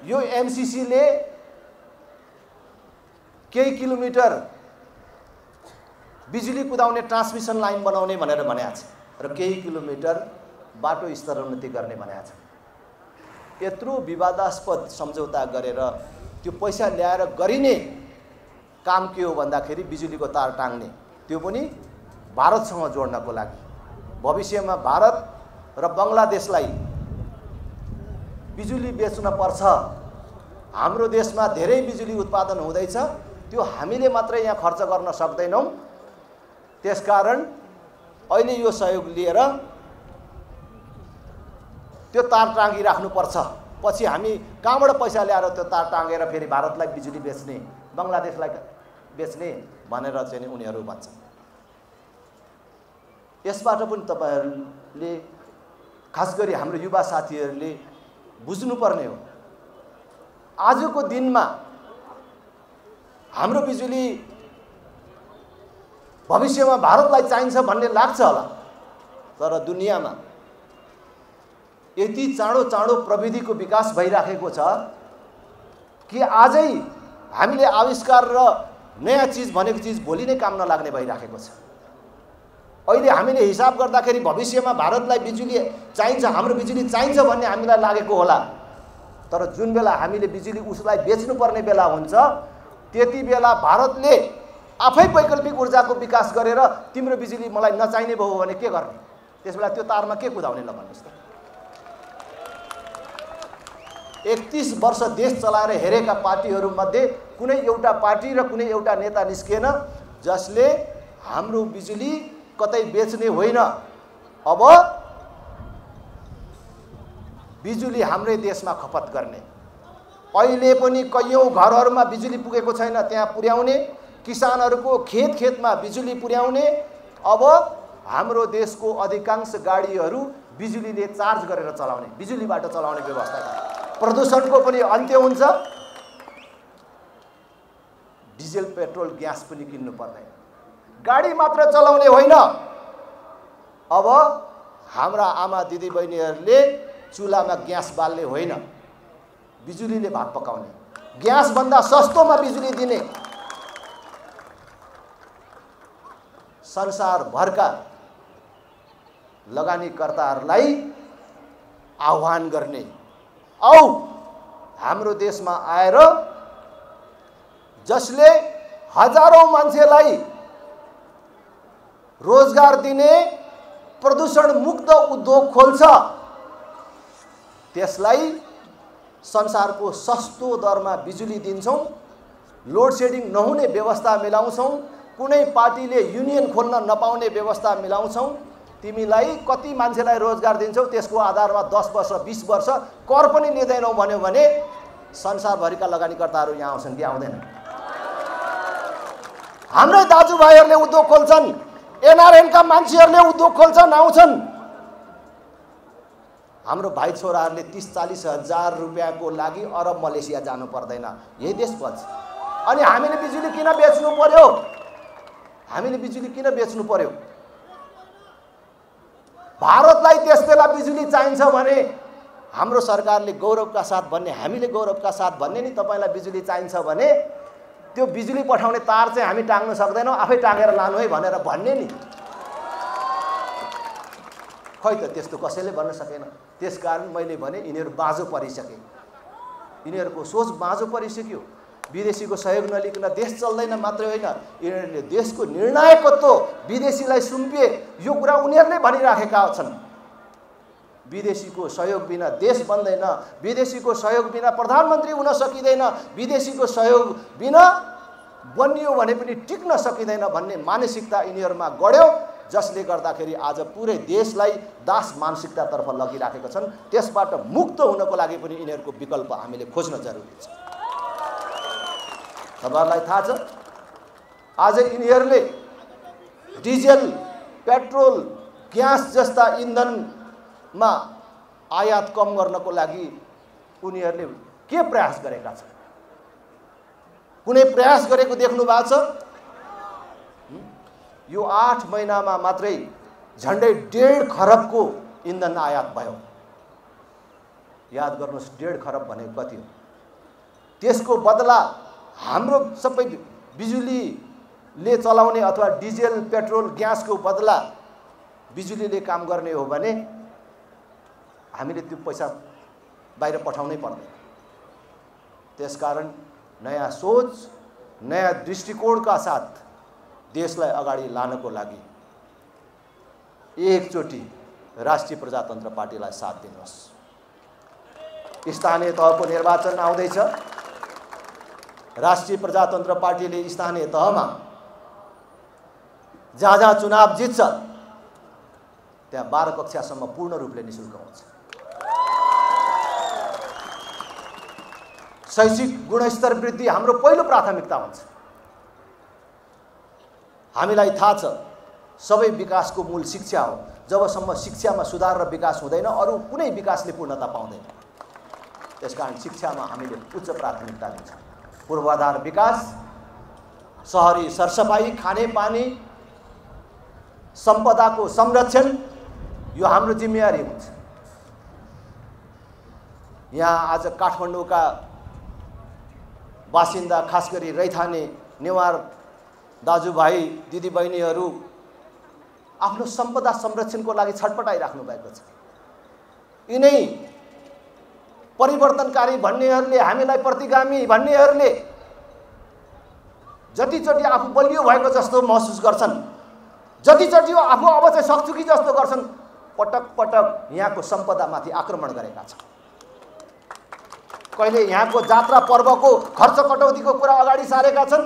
[SPEAKER 1] यो एमसीसी ले केही किलोमिटर बिजुली कुदाउने ट्रान्समिसन लाइन बनाउने भनेर भनेको छ र केही किलोमिटर बाटो स्तरोन्नति गर्ने भनेको छ। यत्रो विवादास्पद सम्झौता गरेर त्यो पैसा ल्याएर गरिने काम के हो भन्दाखेरि बिजुलीको तार टाङ्ने, त्यो पनि भारतसँग जोड्नको लागि। भविष्यमा भारत र बङ्गलादेशलाई बिजुली बेच्न पर्छ। हाम्रो देशमा धेरै बिजुली उत्पादन हुँदैछ, त्यो हामीले मात्रै यहाँ खर्च गर्न सक्दैनौँ। त्यसकारण अहिले यो सहयोग लिएर त्यो तार टाँगिराख्नुपर्छ। पछि हामी कहाँबाट पैसा ल्याएर त्यो तार टाँगेर फेरि भारतलाई बिजुली बेच्ने, बङ्गलादेशलाई बेच्ने भनेर चाहिँ उनीहरू भन्छन्। यसबाट पनि तपाईहरूले खास गरी हाम्रो युवा साथीहरूले बुझ्नुपर्ने हो, आजको दिनमा हाम्रो बिजुली भविष्यमा भारतलाई चाहिन्छ भन्ने लाग्छ होला, तर दुनियाँमा यति चाँडो चाँडो प्रविधिको विकास भइराखेको छ कि आजै हामीले आविष्कार र नयाँ चिज भनेको चिज भोलि नै काम नलाग्ने भइराखेको छ। अहिले हामीले हिसाब गर्दाखेरि भविष्यमा भारतलाई बिजुली चाहिन्छ, हाम्रो बिजुली चाहिन्छ भन्ने हामीलाई लागेको होला, तर जुन बेला हामीले बिजुली उसलाई बेच्नुपर्ने बेला हुन्छ त्यति बेला भारतले आफै वैकल्पिक ऊर्जाको विकास गरेर तिम्रो बिजुली मलाई नचाहिने भयो भने के गर्ने? त्यसबेला त्यो तारमा के कुदाउने ल भन्नुहोस् त। 31 वर्ष देश चलाएर हेरेका पार्टीहरूमध्ये कुनै एउटा पार्टी र कुनै एउटा नेता निस्किएन जसले हाम्रो बिजुली कतै बेच्ने होइन, अब बिजुली हाम्रै देशमा खपत गर्ने। अहिले पनि कैयौँ घरहरूमा बिजुली पुगेको छैन, त्यहाँ पुर्याउने, किसानहरूको खेत खेतमा बिजुली पुर्याउने। अब हाम्रो देशको अधिकांश गाडीहरू बिजुलीले चार्ज गरेर चलाउने, बिजुलीबाट चलाउने व्यवस्था गर्छ। प्रदूषणको पनि अन्त्य हुन्छ, डिजेल पेट्रोल ग्यास पनि किन्नु पर्दैन। गाडी मात्र चलाउने होइन, अब हाम्रा आमा दिदी बहिनीहरूले चुलामा ग्यास बाल्ने होइन, बिजुलीले भात पकाउने, ग्यास भन्दा सस्तोमा बिजुली दिने, संसारभरका लगानीकर्ताहरूलाई आह्वान गर्ने, औ हाम्रो देशमा आएर जसले हजारौं मान्छेलाई रोजगार दिने प्रदूषण मुक्त उद्योग खोल्छ, त्यसलाई संसारको सस्तो दरमा बिजुली दिन्छौं, लोड सेडिङ नहुने व्यवस्था मिलाउँछौं, कुनै पार्टीले युनियन खोल्न नपाउने व्यवस्था मिलाउँछौं। तिमीलाई कति मान्छेलाई रोजगार दिन्छौ त्यसको आधारमा 10 वर्ष 20 वर्ष कर पनि लिँदैनौ भन्यो भने संसारभरिका लगानीकर्ताहरू यहाँ आउँछन् कि आउँदैनन्? हाम्रै दाजुभाइहरूले उद्योग खोल्छन्, एनआरएनका मान्छेहरूले उद्योग खोल्छन्, आउँछन्। हाम्रो भाइ छोराहरूले 30-40 हजार रुपियाँको लागि अरब मलेसिया जानु पर्दैन, यही देश बन्छ। अनि हामीले बिजुली किन बेच्नु पर्यो? हामीले बिजुली किन बेच्नु पर्यो? भारतलाई त्यसबेला बिजुली चाहिन्छ भने हाम्रो सरकारले गौरवका साथ भन्ने, हामीले गौरवका साथ भन्ने नि तपाईलाई बिजुली चाहिन्छ भने त्यो बिजुली पठाउने तार चाहिँ हामी टाङ्न सक्दैनौँ, आफै टाँगेर लानु है भनेर भन्ने नि। खै त त्यस्तो कसैले भन्न सकेन। त्यसकारण मैले भने यिनीहरू बाँझो परिसके, यिनीहरूको सोच बाँझो परिसक्यो। विदेशीको सहयोग नलिकन देश चल्दैन मात्रै होइन, यिनीहरूले देशको निर्णायकत्व विदेशीलाई सुम्पिए, यो कुरा उनीहरूले भनिराखेका छन्। विदेशीको सहयोग बिना देश बन्दैन, विदेशीको सहयोग बिना प्रधानमन्त्री हुन सकिँदैन, विदेशीको सहयोग बिना बनियो भने पनि टिक्न सकिँदैन भन्ने मानसिकता यिनीहरूमा गढ्यो, जसले गर्दाखेरि आज पुरै देशलाई दास मानसिकतातर्फ लगिराखेका छन्। त्यसबाट मुक्त हुनको लागि पनि यिनीहरूको विकल्प हामीले खोज्न जरुरी छ। तपाईहरुलाई थाहा छ आज यिनीहरूले डिजेल, पेट्रोल, ग्यास जस्ता इन्धनमा आयात कम गर्नको लागि उनीहरूले के प्रयास गरेका छन्? कुनै प्रयास गरेको देख्नु भएको छ? यो 8 महिनामा मात्रै झन्डै 1.5 खरबको इन्धन आयात भयो। याद गर्नुहोस् 1.5 खरब भनेको कति हो? त्यसको बदला हाम्रो सबै बिजुलीले चलाउने अथवा डिजेल, पेट्रोल, ग्यासको बदला बिजुलीले काम गर्ने हो भने हामीले त्यो पैसा बाहिर पठाउनै पर्दैन। त्यसकारण नयाँ सोच, नयाँ दृष्टिकोणका साथ देशलाई अगाडि लानको लागि एकचोटि राष्ट्रिय प्रजातन्त्र पार्टीलाई साथ दिनुहोस्। स्थानीय तहको निर्वाचन आउँदैछ। राष्ट्रिय प्रजातन्त्र पार्टीले स्थानीय तहमा जहाँ जहाँ चुनाव जित्छ त्यहाँ 12 कक्षासम्म पूर्ण रूपले निःशुल्क हुन्छ। शैक्षिक गुणस्तर वृद्धि हाम्रो पहिलो प्राथमिकता हुन्छ। हामीलाई थाहा छ सबै विकासको मूल शिक्षा हो। जबसम्म शिक्षामा सुधार र विकास हुँदैन अरू कुनै विकासले पूर्णता पाउँदैन। त्यसकारण शिक्षामा हामीले उच्च प्राथमिकता दिन्छौँ। पूर्वाधार विकास, शहरी सरसफाई, खानेपानी, सम्पदाको संरक्षण यो हाम्रो जिम्मेवारी हुन्छ। यहाँ आज काठमाडौँका बासिन्दा खास गरी रैथाने नेवार दाजुभाइ दिदीबहिनीहरू आफ्नो सम्पदा संरक्षणको लागि छटपटाइराख्नु भएको छ। यिनै परिवर्तनकारी भन्नेहरूले, हामीलाई प्रतिगामी भन्नेहरूले जतिचोटि आफू बलियो भएको जस्तो महसुस गर्छन्, जतिचोटि आफू अब चाहिँ सक्छु कि जस्तो गर्छन्, पटक पटक यहाँको सम्पदामाथि आक्रमण गरेका छन्। कहिले यहाँको जात्रा पर्वको खर्च कटौतीको कुरा अगाडि सारेका छन्,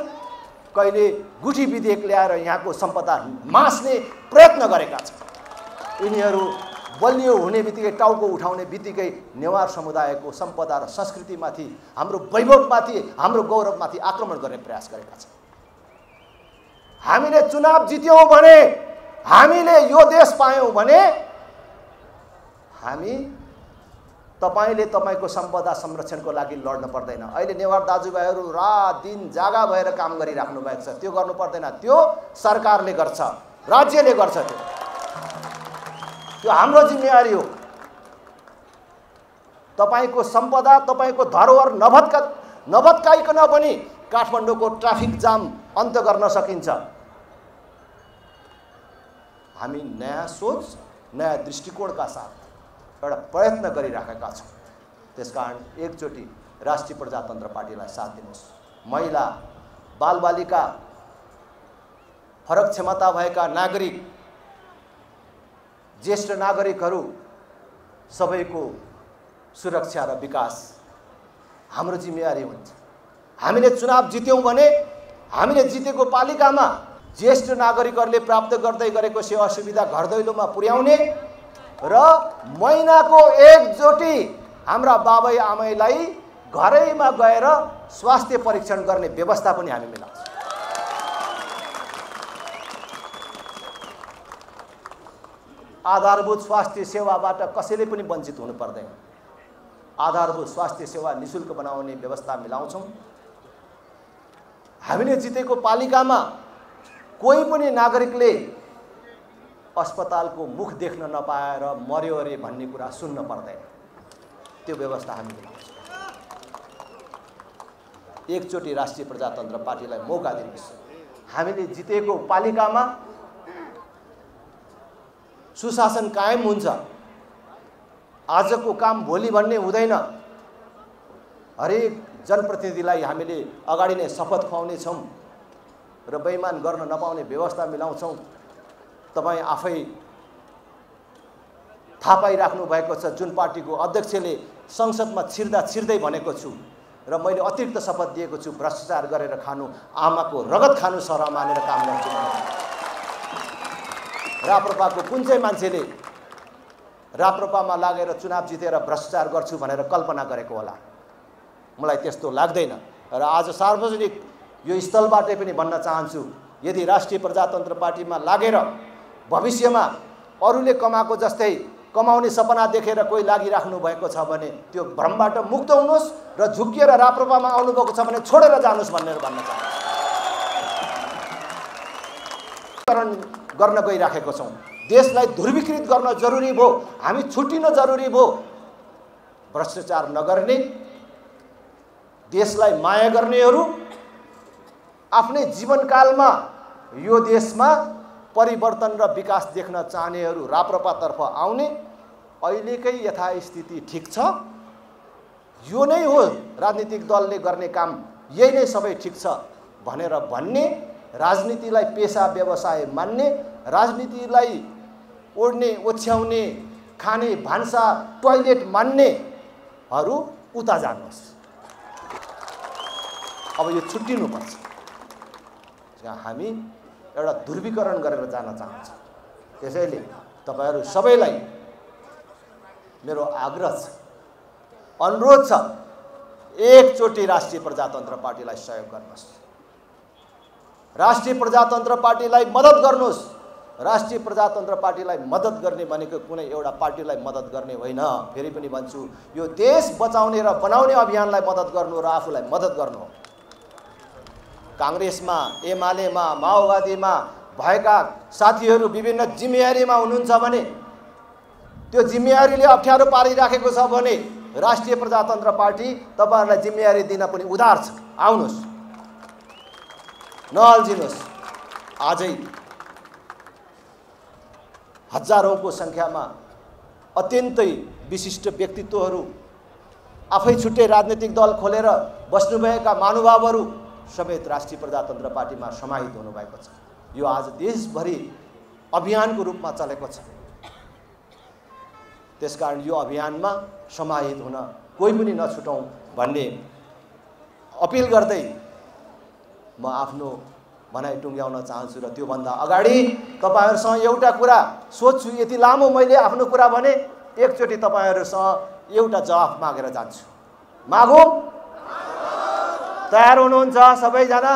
[SPEAKER 1] कहिले गुठी विधेयक ल्याएर यहाँको सम्पदा मास्ने प्रयत्न गरेका छन्। यिनीहरू बलियो हुने बित्तिकै, टाउको उठाउने बित्तिकै नेवार समुदायको सम्पदा र संस्कृतिमाथि, हाम्रो वैभवमाथि, हाम्रो गौरवमाथि आक्रमण गर्ने प्रयास गरेका छन्। हामीले चुनाव जित्यौँ भने, हामीले यो देश पायौँ भने हामी तपाईले तपाईको सम्पदा संरक्षणको लागि लड्न पर्दैन। अहिले नेवार दाजुभाइहरू रात दिन जागा भएर काम गरिराख्नु भएको छ। त्यो गर्नु पर्दैन, त्यो सरकारले गर्छ, राज्यले गर्छ। त्यो हाम्रो जिम्मेवारी हो। तपाईको सम्पदा, तपाईको धरोहर नभत्काइकन पनि काठमाडौँको ट्राफिक जाम अन्त्य गर्न सकिन्छ। हामी नयाँ सोच, नयाँ दृष्टिकोणका साथ एउटा प्रयत्न गरिराखेका छौँ। त्यसकारण एकचोटि राष्ट्रिय प्रजातन्त्र पार्टीलाई साथ दिनुहोस्। महिला, बालबालिका, फरक क्षमता भएका नागरिक, ज्येष्ठ नागरिकहरू सबैको सुरक्षा र विकास हाम्रो जिम्मेवारी हुन्छ। हामीले चुनाव जित्यौँ भने हामीले जितेको पालिकामा ज्येष्ठ नागरिकहरूले प्राप्त गर्दै गरेको सेवा सुविधा घर दैलोमा पुर्याउने र महिनाको एकचोटि हाम्रा बाबै आमैलाई घरैमा गएर स्वास्थ्य परीक्षण गर्ने व्यवस्था पनि हामी मिलाउँछौँ। आधारभूत स्वास्थ्य सेवाबाट कसैले पनि वञ्चित हुनु पर्दैन। आधारभूत स्वास्थ्य सेवा निःशुल्क बनाउने व्यवस्था मिलाउँछौँ। हामीले जितेको पालिकामा कोही पनि नागरिकले अस्पतालको मुख देख्न नपाएर मर्यो अरे भन्ने कुरा सुन्न पर्दैन। त्यो व्यवस्था हामी मिलाउँछौँ। एकचोटि राष्ट्रिय प्रजातन्त्र पार्टीलाई मौका दिनुहोस्। हामीले जितेको पालिकामा सुशासन कायम हुन्छ। आजको काम भोलि भन्ने हुँदैन। हरेक जनप्रतिनिधिलाई हामीले अगाडि नै शपथ खुवाउने छौँ र बेइमान गर्न नपाउने व्यवस्था मिलाउँछौँ। तपाईँ आफै थाहा पाइराख्नु भएको छ जुन पार्टीको अध्यक्षले संसदमा छिर्दै भनेको छु र मैले अतिरिक्त शपथ दिएको छु, भ्रष्टाचार गरेर खानु, आमाको रगत खानु सरह मानेर काम गर्छु। राप्रपाको कुन चाहिँ मान्छेले राप्रपामा लागेर चुनाव जितेर भ्रष्टाचार गर्छु भनेर कल्पना गरेको होला? मलाई त्यस्तो लाग्दैन। र आज सार्वजनिक यो स्थलबाटै पनि भन्न चाहन्छु, यदि राष्ट्रिय प्रजातन्त्र पार्टीमा लागेर भविष्यमा अरूले कमाएको जस्तै कमाउने सपना देखेर कोही लागिराख्नु भएको छ भने त्यो भ्रमबाट मुक्त हुनुहोस् र झुकिएर राप्रपामा आउनुभएको छ भने छोडेर जानुहोस् भनेर भन्न चाहन्छु। गर्न गइराखेको छौँ। देशलाई ध्रुवीकृत गर्न जरुरी भयो, हामी छुट्टिन जरुरी भयो। भ्रष्टाचार नगर्ने, देशलाई माया गर्नेहरू, आफ्नै जीवनकालमा यो देशमा परिवर्तन र विकास देख्न चाहनेहरू राप्रपातर्फ आउने। अहिलेकै यथास्थिति ठिक छ, यो नै हो राजनीतिक दलले गर्ने काम, यही नै सबै ठिक छ भनेर भन्ने, राजनीतिलाई पेसा व्यवसाय मान्ने, राजनीतिलाई ओड्ने ओछ्याउने खाने भान्सा टोयलेट मान्नेहरू उता जानुहोस्। अब यो छुट्टिनुपर्छ। हामी एउटा ध्रुवीकरण गरेर जान चाहन्छौँ। त्यसैले तपाईहरू सबैलाई मेरो आग्रह छ, अनुरोध छ, एकचोटि राष्ट्रिय प्रजातन्त्र पार्टीलाई सहयोग गर्नुहोस्। राष्ट्रिय प्रजातन्त्र पार्टीलाई मद्दत गर्नुहोस्। राष्ट्रिय प्रजातन्त्र पार्टीलाई मद्दत गर्ने भनेको कुनै एउटा पार्टीलाई मद्दत गर्ने होइन। फेरि पनि भन्छु, यो देश बचाउने र बनाउने अभियानलाई मद्दत गर्नु र आफूलाई मद्दत गर्नु हो। काङ्ग्रेसमा, एमालेमा, माओवादीमा भएका साथीहरू विभिन्न जिम्मेवारीमा हुनुहुन्छ भने, त्यो जिम्मेवारीले अप्ठ्यारो पारिराखेको छ भने राष्ट्रिय प्रजातन्त्र पार्टी तपाईहरुलाई जिम्मेवारी दिन पनि उदार छ। आउनुहोस्, नअल्झिनुहोस्। आजै हजारौंको संख्यामा अत्यन्तै विशिष्ट व्यक्तित्वहरू, आफै छुट्टै राजनीतिक दल खोलेर बस्नुभएका महानुभावहरू समेत राष्ट्रिय प्रजातन्त्र पार्टीमा समाहित हुनुभएको छ। यो आज देशभरि अभियानको रूपमा चलेको छ। त्यसकारण यो अभियानमा समाहित हुन कोही पनि नछुटौं भन्ने अपिल गर्दै म आफ्नो भनाइ टुङ्ग्याउन चाहन्छु। र त्यो भन्दा अगाडि तपाईहरुसँग एउटा कुरा सोध्छु। यति लामो मैले आफ्नो कुरा भने, एकचोटि तपाईहरुसँग एउटा जवाफ मागेर जान्छु। मागौं? तयार हुनुहुन्छ सबैजना?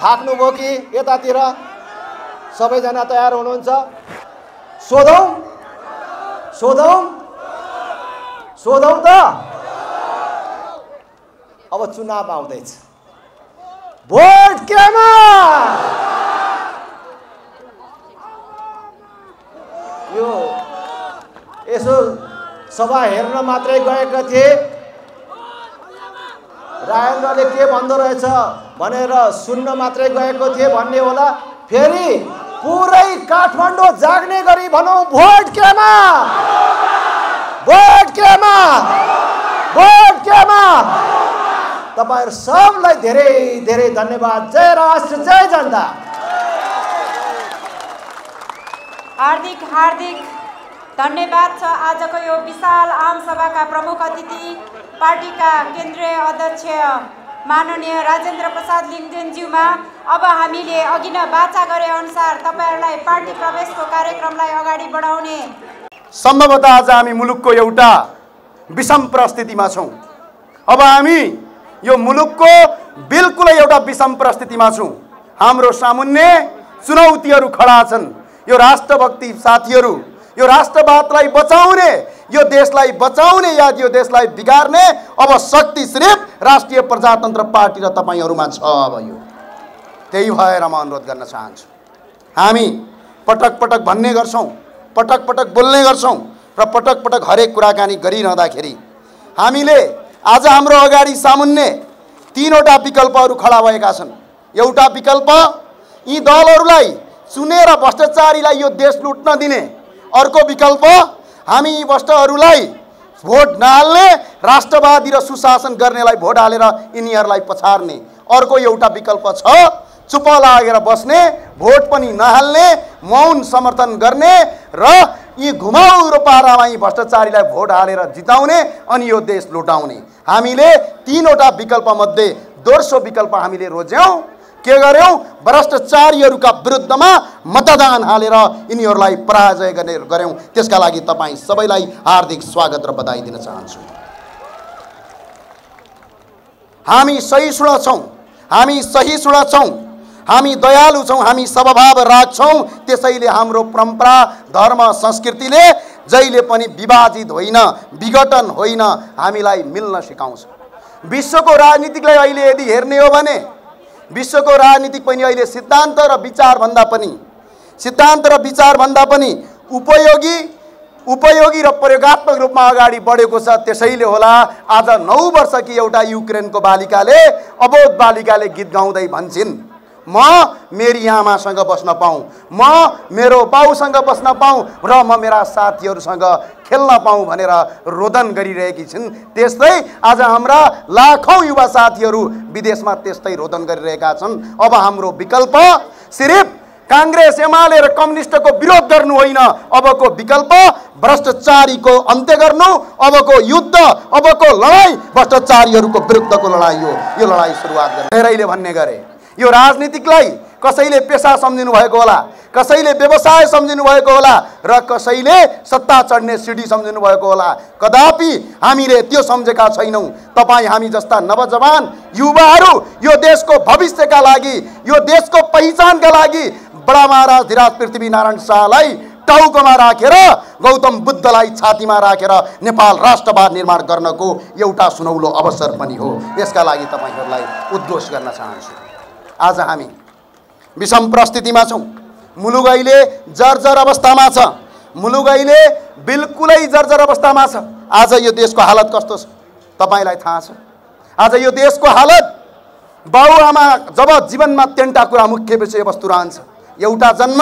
[SPEAKER 1] थाक्नुभयो कि यतातिर? सबैजना तयार हुनुहुन्छ? सोधौं? सोधौं? सोधौं त? अब चुनाव आउँदैछ। भोट केमा? यो यसो सभा हेर्न मात्रै गएका थिए, राजेन्द्रले के भन्दो रहेछ भनेर सुन्न मात्रै गएको थिए भन्ने होला। फेरि पुरै काठमाडौँ जाग्ने गरी भनौं, भोट केमा? भोट केमा? भोट केमा? तपाईहरु सबलाई धेरै धेरै धन्यवाद। जय राष्ट्र, जय जनता।
[SPEAKER 3] हार्दिक हार्दिक धन्यवाद छ आजको यो विशाल आम सभाका प्रमुख अतिथि, पार्टीका केन्द्रीय अध्यक्ष माननीय राजेन्द्र प्रसाद लिङ्गदेनज्यूमा। अब हामीले अघि नै वाचा गरे अनुसार तपाईहरुलाई पार्टी प्रवेशको कार्यक्रमलाई अगाडि बढाउने।
[SPEAKER 4] सम्भवतः आज हामी मुलुकको एउटा विषम परिस्थितिमा छौं। अब हामी यो मुलुकको बिल्कुलै एउटा विषम परिस्थितिमा छौं। हाम्रो सामुन्ने चुनौतीहरू खडा छन्। यो राष्ट्रभक्ति साथीहरू, यो राष्ट्रवादलाई बचाउने, यो देशलाई बचाउने या यो देशलाई बिगार्ने अब शक्ति सिर्फ राष्ट्रिय प्रजातन्त्र पार्टी र तपाईहरुमा छ। अब यो त्यही भएर म अनुरोध गर्न चाहन्छु। हामी पटक पटक भन्ने गर्छौं, पटक पटक बोल्ने गर्छौं र पटक पटक हरेक कुराकानी गरिरहँदाखेरि हामीले आज हाम्रो अगाडि सामुन्ने तीनवटा विकल्पहरू खडा भएका छन्। एउटा विकल्प यी दलहरूलाई चुनेर भ्रष्टाचारीलाई यो देश लुट्न दिने, अर्को विकल्प हामी यी भ्रष्टहरूलाई भोट नहाल्ने, राष्ट्रवादी र सुशासन गर्नेलाई भोट हालेर यिनीहरूलाई पछार्ने, अर्को एउटा विकल्प छ चुप लागेर बस्ने, भोट पनि नहाल्ने, मौन समर्थन गर्ने र यी घुमाउरो पारामा यी भ्रष्टाचारीलाई भोट हालेर जिताउने अनि यो देश लुटाउने। हामीले तीनवटा विकल्प मध्ये दोस्रो विकल्प हामीले रोज्यौं। के गर्यौं? भ्रष्टाचारीहरूका विरुद्धमा मतदान हालेर यिनीहरूलाई पराजय गर्यौं। त्यसका लागि तपाईं सबैलाई हार्दिक स्वागत र बधाई दिन चाहन्छु। हामी सहिष्णु छौं, हामी सहिष्णु छौं, हामी दयालु छौं, हामी समभाव राख्छौं। त्यसैले हाम्रो परम्परा, धर्म, संस्कृतिले जहिले पनि विभाजित होइन, विघटन होइन, हामीलाई मिल्न सिकाउँछ। विश्वको राजनीतिलाई अहिले यदि हेर्ने हो भने विश्वको राजनीति पनि अहिले सिद्धान्त र विचार भन्दा पनि उपयोगी र प्रयोगात्मक रूपमा अगाडि बढेको छ। त्यसैले होला आज 9 वर्षकी एउटा युक्रेनको बालिकाले, अबोध बालिकाले गीत गाउँदै भन्छिन्, म मेरी आमासँग बस्न पाऊँ, म मेरो बाउसँग बस्न पाऊँ र म मेरा साथीहरूसँग खेल्न पाऊँ भनेर रोदन गरिरहेकी छिन्। त्यस्तै आज हाम्रा लाखौँ युवा साथीहरू विदेशमा त्यस्तै रोदन गरिरहेका छन्। अब हाम्रो विकल्प सिर्फ काङ्ग्रेस एमाले र कम्युनिस्टको विरोध गर्नु होइन, अबको विकल्प भ्रष्टाचारीको अन्त्य गर्नु, अबको युद्ध, अबको लडाइँ भ्रष्टाचारीहरूको विरुद्धको लडाइँ हो। यो लडाइँ सुरुवात गर्ने धेरैले भन्ने गरे यो राजनीतिकलाई कसैले पेसा सम्झिनु भएको होला, कसैले व्यवसाय सम्झिनु भएको होला र कसैले सत्ता चढ्ने सिडी सम्झिनु भएको होला। कदापि हामीले त्यो सम्झेका छैनौँ। तपाईँ हामी जस्ता नवजवान युवाहरू यो देशको भविष्यका लागि, यो देशको पहिचानका लागि बडा महाराज धीराज पृथ्वीनारायण शाहलाई टाउकोमा राखेर, गौतम बुद्धलाई छातीमा राखेर नेपाल राष्ट्रवाद निर्माण गर्नको एउटा सुनौलो अवसर पनि हो। यसका लागि तपाईँहरूलाई उद्घोष गर्न चाहन्छु। आज हामी विषम परिस्थितिमा छौँ। मुलुक अहिले जर्जर अवस्थामा छ। मुलुक अहिले बिल्कुलै जर्जर अवस्थामा छ। आज यो देशको हालत कस्तो छ तपाईँलाई थाहा छ? आज यो देशको हालत, बाउआमा जब जीवनमा तीनटा कुरा मुख्य विषयवस्तु रहन्छ, एउटा जन्म,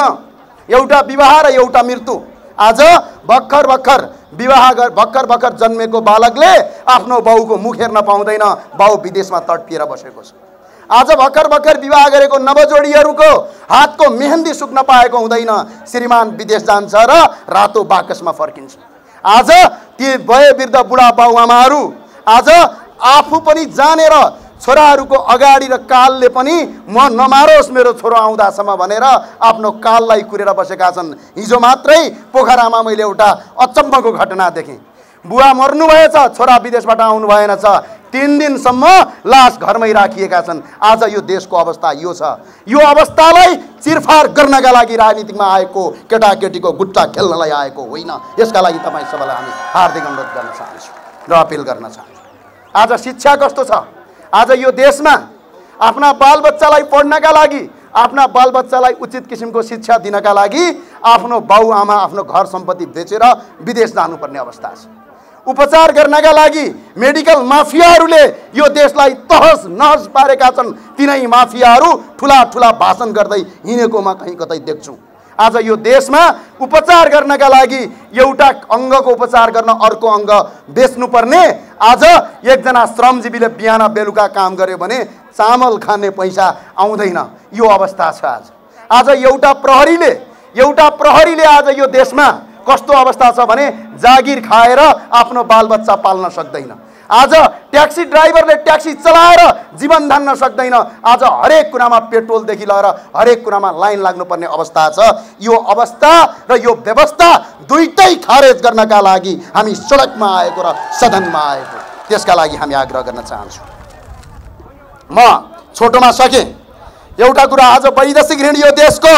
[SPEAKER 4] एउटा विवाह र एउटा मृत्यु। आज भर्खर भर्खर जन्मेको बालकले आफ्नो बाउको मुख हेर्न पाउँदैन, बाउ विदेशमा तडपिएर बसेको छ। आज भर्खर विवाह गरेको नवजोडीहरूको हातको मेहन्दी सुक्न पाएको हुँदैन, श्रीमान विदेश जान्छ र रातो बाकसमा फर्किन्छ। आज ती वयोवृद्ध बुढा बाउआमाहरू आज आफू पनि जानेर छोराहरूको अगाडि र कालले पनि म नमारोस् मेरो छोरो आउँदासम्म भनेर आफ्नो काललाई कुरेर बसेका छन्। हिजो मात्रै पोखरामा मैले एउटा अचम्मको घटना देखेँ। बुवा मर्नुभएछ, छोरा विदेशबाट आउनु भएन छ, 3 दिनसम्म लास घरमै राखिएका छन्। आज यो देशको अवस्था यो छ। यो अवस्थालाई चिरफार गर्नका लागि राजनीतिमा आएको, केटाकेटीको गुट्टा खेल्नलाई आएको होइन। यसका लागि तपाईँ सबैलाई हामी हार्दिक अनुरोध गर्न चाहन्छौँ र अपिल गर्न चाहन्छौँ। आज शिक्षा कस्तो छ? आज यो देशमा आफ्ना बालबच्चालाई पढ्नका लागि, आफ्ना बालबच्चालाई उचित किसिमको शिक्षा दिनका लागि आफ्नो बाउआमा आफ्नो घर सम्पत्ति बेचेर विदेश जानुपर्ने अवस्था छ। उपचार गर्नका लागि मेडिकल माफियाहरूले यो देशलाई तहस नहस पारेका छन्। तिनै माफियाहरू ठुला ठुला भाषण गर्दै हिँडेको म कहीँ कतै देख्छु। आज यो देशमा उपचार गर्नका लागि एउटा अङ्गको उपचार गर्न अर्को अङ्ग बेच्नुपर्ने, आज एकजना श्रमजीवीले बिहान बेलुका काम गर्यो भने चामल खाने पैसा आउँदैन। यो अवस्था छ। आज एउटा प्रहरीले आज यो देशमा कस्तो अवस्था छ भने जागिर खाएर आफ्नो बालबच्चा पाल्न सक्दैन। आज ट्याक्सी ड्राइभरले ट्याक्सी चलाएर जीवन धान्न सक्दैन। आज हरेक कुरामा पेट्रोलदेखि लिएर हरेक कुरामा लाइन लाग्नुपर्ने अवस्था छ। यो अवस्था र यो व्यवस्था दुईटै खारेज गर्नका लागि हामी सडकमा आएको र सदनमा आएको। त्यसका लागि हामी आग्रह गर्न चाहन्छौँ। म छोटोमा सकेँ। एउटा कुरा, आज वैदेशिक ऋण यो देशको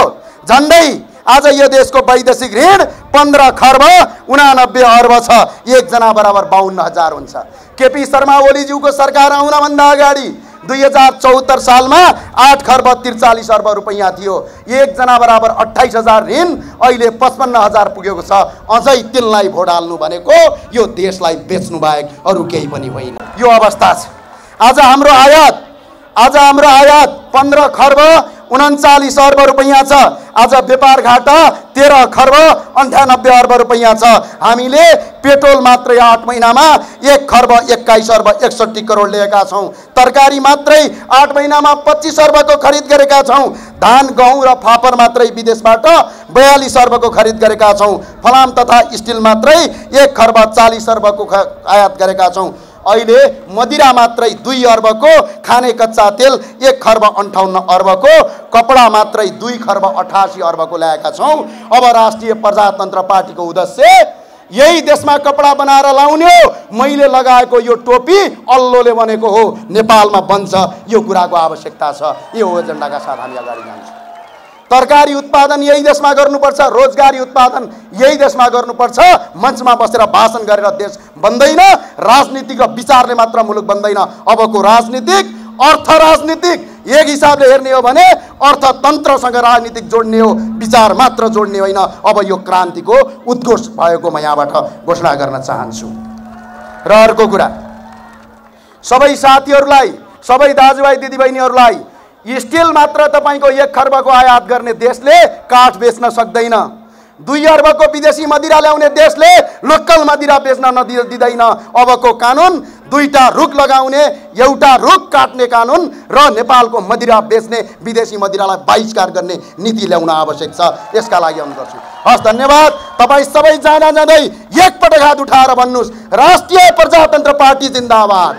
[SPEAKER 4] झन्डै, आज यो देशको वैदेशिक ऋण 15 खर्ब 89 अर्ब छ। एकजना बराबर 52,000 हुन्छ। केपी शर्मा ओलीज्यूको सरकार आउनभन्दा अगाडि 2074 सालमा 8 खर्ब 43 अर्ब रुपैयाँ थियो। एकजना बराबर 28,000 ऋण अहिले 55,000 पुगेको छ। अझै तिनलाई भोट हाल्नु भनेको यो देशलाई बेच्नु बाहेक अरू केही पनि होइन। यो अवस्था छ। आज हाम्रो आयात 15 खर्ब 39 अर्ब रुपैयाँ छ। आज व्यापार घाटा 13 खर्ब 98 अर्ब रुपैयाँ छ। हामीले पेट्रोल मात्रै 8 महिनामा 1 खर्ब 21 अर्ब 61 करोड लिएका छौँ। तरकारी मात्रै 8 महिनामा 25 अर्बको खरिद गरेका छौँ। धान, गहुँ र फापर मात्रै विदेशबाट 42 अर्बको खरिद गरेका छौँ। फलाम तथा स्टिल मात्रै 1 खर्ब 40 अर्बको आयात गरेका छौँ। अहिले मदिरा मात्रै 2 अर्बको, खाने कच्चा तेल 1 खर्ब 58 अर्बको, कपडा मात्रै 2 खर्ब 88 अर्बको ल्याएका छौँ। अब राष्ट्रिय प्रजातन्त्र पार्टीको उद्देश्य यही देशमा कपडा बनाएर लाउने हो। मैले लगाएको यो टोपी अल्लोले बनेको हो, नेपालमा बन्छ। यो कुराको आवश्यकता छ। यो एजेन्डाका साथ हामी अगाडि जान्छौँ। तरकारी उत्पादन यही देशमा गर्नुपर्छ, रोजगारी उत्पादन यही देशमा गर्नुपर्छ। मञ्चमा बसेर भाषण गरेर देश बन्दैन, राजनीतिक विचारले मात्र मुलुक बन्दैन। अबको राजनीतिक अर्थ राजनीतिक एक हिसाबले हेर्ने हो भने अर्थतन्त्रसँग राजनीतिक जोड्ने हो, विचार मात्र जोड्ने होइन। अब यो क्रान्तिको उद्घोष भएको म यहाँबाट घोषणा गर्न चाहन्छु। र अर्को कुरा, सबै साथीहरूलाई, सबै दाजुभाइ दिदीबहिनीहरूलाई स्टिल मात्र तपाईँको 1 खर्बको आयात गर्ने देशले काठ बेच्न सक्दैन। 2 अर्बको विदेशी मदिरा ल्याउने देशले लोकल मदिरा बेच्न दिँदैन। अबको कानुन 2टा रुख लगाउने, एउटा रुख काट्ने कानुन र नेपालको मदिरा बेच्ने विदेशी मदिरालाई बहिष्कार गर्ने नीति ल्याउन आवश्यक छ। यसका लागि अनुरोध गर्छु। हस्, धन्यवाद। तपाईँ सबै जाँदै एकपटक हात उठाएर भन्नुहोस्, राष्ट्रिय प्रजातन्त्र पार्टी जिन्दाबाद।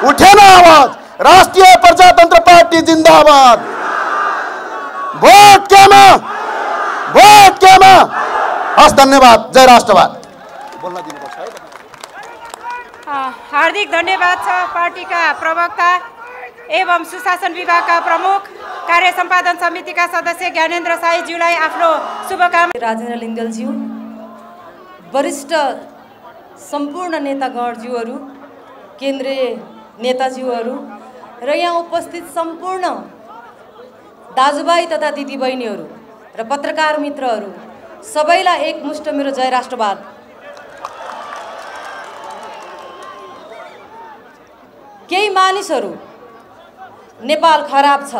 [SPEAKER 4] उठेन आवाज? राष्ट्रिय प्रजातन्त्र पार्टी जिन्दाबाद। भोट केमा? भोट केमा? हस्, धन्यवाद। जय राष्ट्रवाद। बोल्न दिनुपर्छ है।
[SPEAKER 3] हार्दिक धन्यवाद छ पार्टीका प्रवक्ता एवं सुशासन विभागका प्रमुख कार्य सम्पादन समितिका सदस्य ज्ञानेन्द्र साईज्यूलाई आफ्नो शुभकामना।
[SPEAKER 2] राजेन्द्र लिङ्गलज्यू, वरिष्ठ सम्पूर्ण नेतागणज्यूहरू, केन्द्रीय नेताज्यूहरू र यहाँ उपस्थित सम्पूर्ण दाजुभाइ तथा दिदीबहिनीहरू र पत्रकार मित्रहरू सबैलाई एकमुष्ट मेरो जय राष्ट्रवाद। केही मानिसहरू नेपाल खराब छ,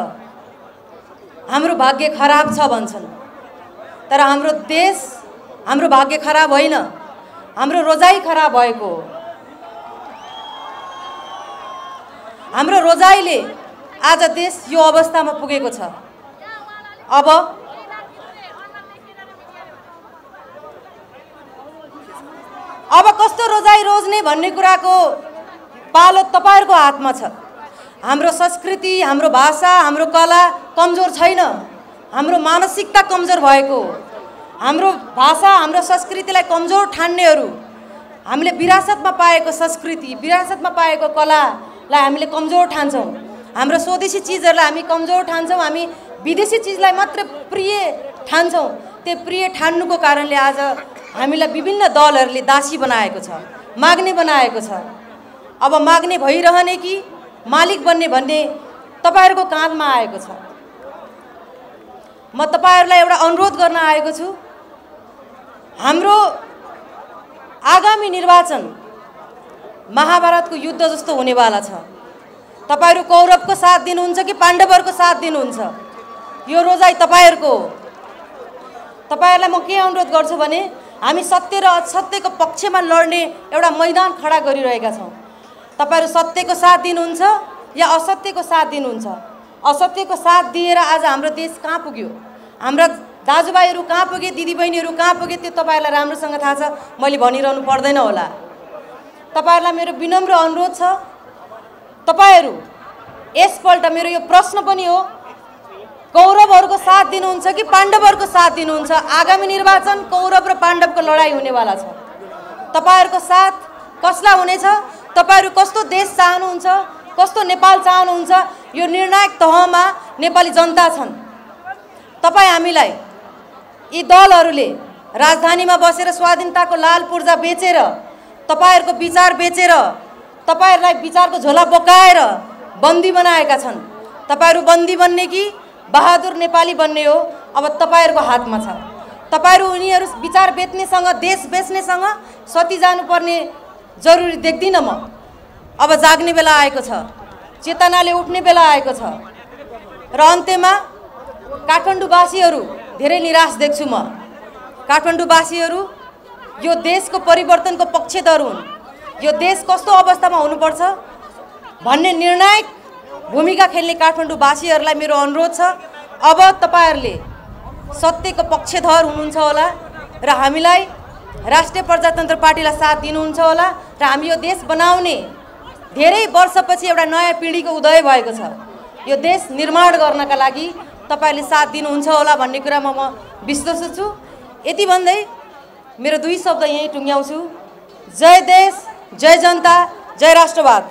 [SPEAKER 2] हाम्रो भाग्य खराब छ भन्छन्, तर हाम्रो देश, हाम्रो भाग्य खराब होइन, हाम्रो रोजाइ खराब भएको हो। हाम्रो रोजाइले आज देश यो अवस्थामा पुगेको छ। अब कस्तो रोजाइ रोज्ने भन्ने कुराको पालो तपाईहरुको हातमा छ। हाम्रो संस्कृति, हाम्रो भाषा, हाम्रो कला कमजोर छैन, हाम्रो मानसिकता कमजोर भएको हो। हाम्रो भाषा, हाम्रो संस्कृतिलाई कमजोर ठान्नेहरू, हामीले विरासतमा पाएको संस्कृति, विरासतमा पाएको कलालाई हामीले कमजोर ठान्छौँ। हाम्रो स्वदेशी चिजहरूलाई हामी कमजोर ठान्छौँ, हामी विदेशी चिजलाई मात्र प्रिय ठान्छौँ। त्यो प्रिय ठान्नुको कारणले आज हामीलाई विभिन्न दलहरूले दासी बनाएको छ, माग्ने बनाएको छ। अब माग्ने भइरहने कि मालिक बन्ने भन्ने तपाईहरुको काँधमा आएको छ। म तपाईहरुलाई एउटा अनुरोध गर्न आएको छु। हाम्रो आगामी निर्वाचन महाभारतको युद्ध जस्तो हुनेवाला छ। तपाईहरु कौरवको साथ दिनुहुन्छ कि पाण्डवहरूको साथ दिनुहुन्छ? यो रोजाइ तपाईहरुको हो। तपाईहरुलाई म के अनुरोध गर्छु भने हामी सत्य र असत्यको पक्षमा लड्ने एउटा मैदान खडा गरिरहेका छौं। तपाईहरु सत्यको साथ दिनुहुन्छ या असत्यको साथ दिनुहुन्छ? असत्यको साथ दिएर आज हाम्रो देश कहाँ पुग्यो, हाम्रा दाजुभाइहरू कहाँ पुगे, दिदीबहिनीहरू कहाँ पुगे, त्यो तपाईहरुलाई राम्रोसँग थाहा छ। मैले भनिरहनु पर्दैन होला। तपाईहरुलाई मेरो विनम्र अनुरोध छ, तपाईहरु यसपल्ट मेरो यो प्रश्न पनि हो, कौरवहरूको साथ दिनुहुन्छ कि पाण्डवहरूको साथ दिनुहुन्छ? आगामी निर्वाचन कौरव र पाण्डवको लडाई हुनेवाला छ। तपाईहरुको साथ कसलाई हुनेछ? तपाईहरु कस्तो देश चाहनुहुन्छ, कस्तो नेपाल चाहनुहुन्छ, यो निर्णायक तहमा नेपाली जनता छन्। तपाई हामीलाई यी दलहरूले राजधानीमा बसेर स्वाधीनताको लाल पूर्जा बेचेर, तपाईहरुको विचार बेचेर, तपाईहरुलाई विचारको झोला बोकाएर बन्दी बनाएका छन्। तपाईहरु बन्दी बन्ने कि बहादुर नेपाली बन्ने हो, अब तपाईहरुको हातमा छ। तपाईहरु उनीहरु विचार बेच्नेसँग, देश बेच्नेसँग सती जानुपर्ने जरुरी देख्दिन म। अब जाग्ने बेला आएको छ, चेतनाले उठ्ने बेला आएको छ। र अन्त्यमा काठमाडौँवासीहरू धेरै निराश देख्छु म। काठमाडौँवासीहरू यो देशको परिवर्तनको पक्षधर हुन्। यो देश कस्तो अवस्थामा हुनुपर्छ भन्ने निर्णायक भूमिका खेल्ने काठमाडौँवासीहरूलाई मेरो अनुरोध छ, अब तपाईहरुले सत्यको पक्षधर हुनुहुन्छ होला र हामीलाई राष्ट्रिय प्रजातन्त्र पार्टीलाई साथ दिनुहुन्छ होला र हामी यो देश बनाउने धेरै वर्षपछि एउटा नयाँ पिढीको उदय भएको छ। यो देश निर्माण गर्नका लागि तपाईहरुले साथ दिनुहुन्छ होला भन्ने कुरामा म विश्वास छु। यति भन्दै मेरो 2 शब्द यही टुङ्ग्याउँछु। जय देश, जय जनता, जय राष्ट्रवाद।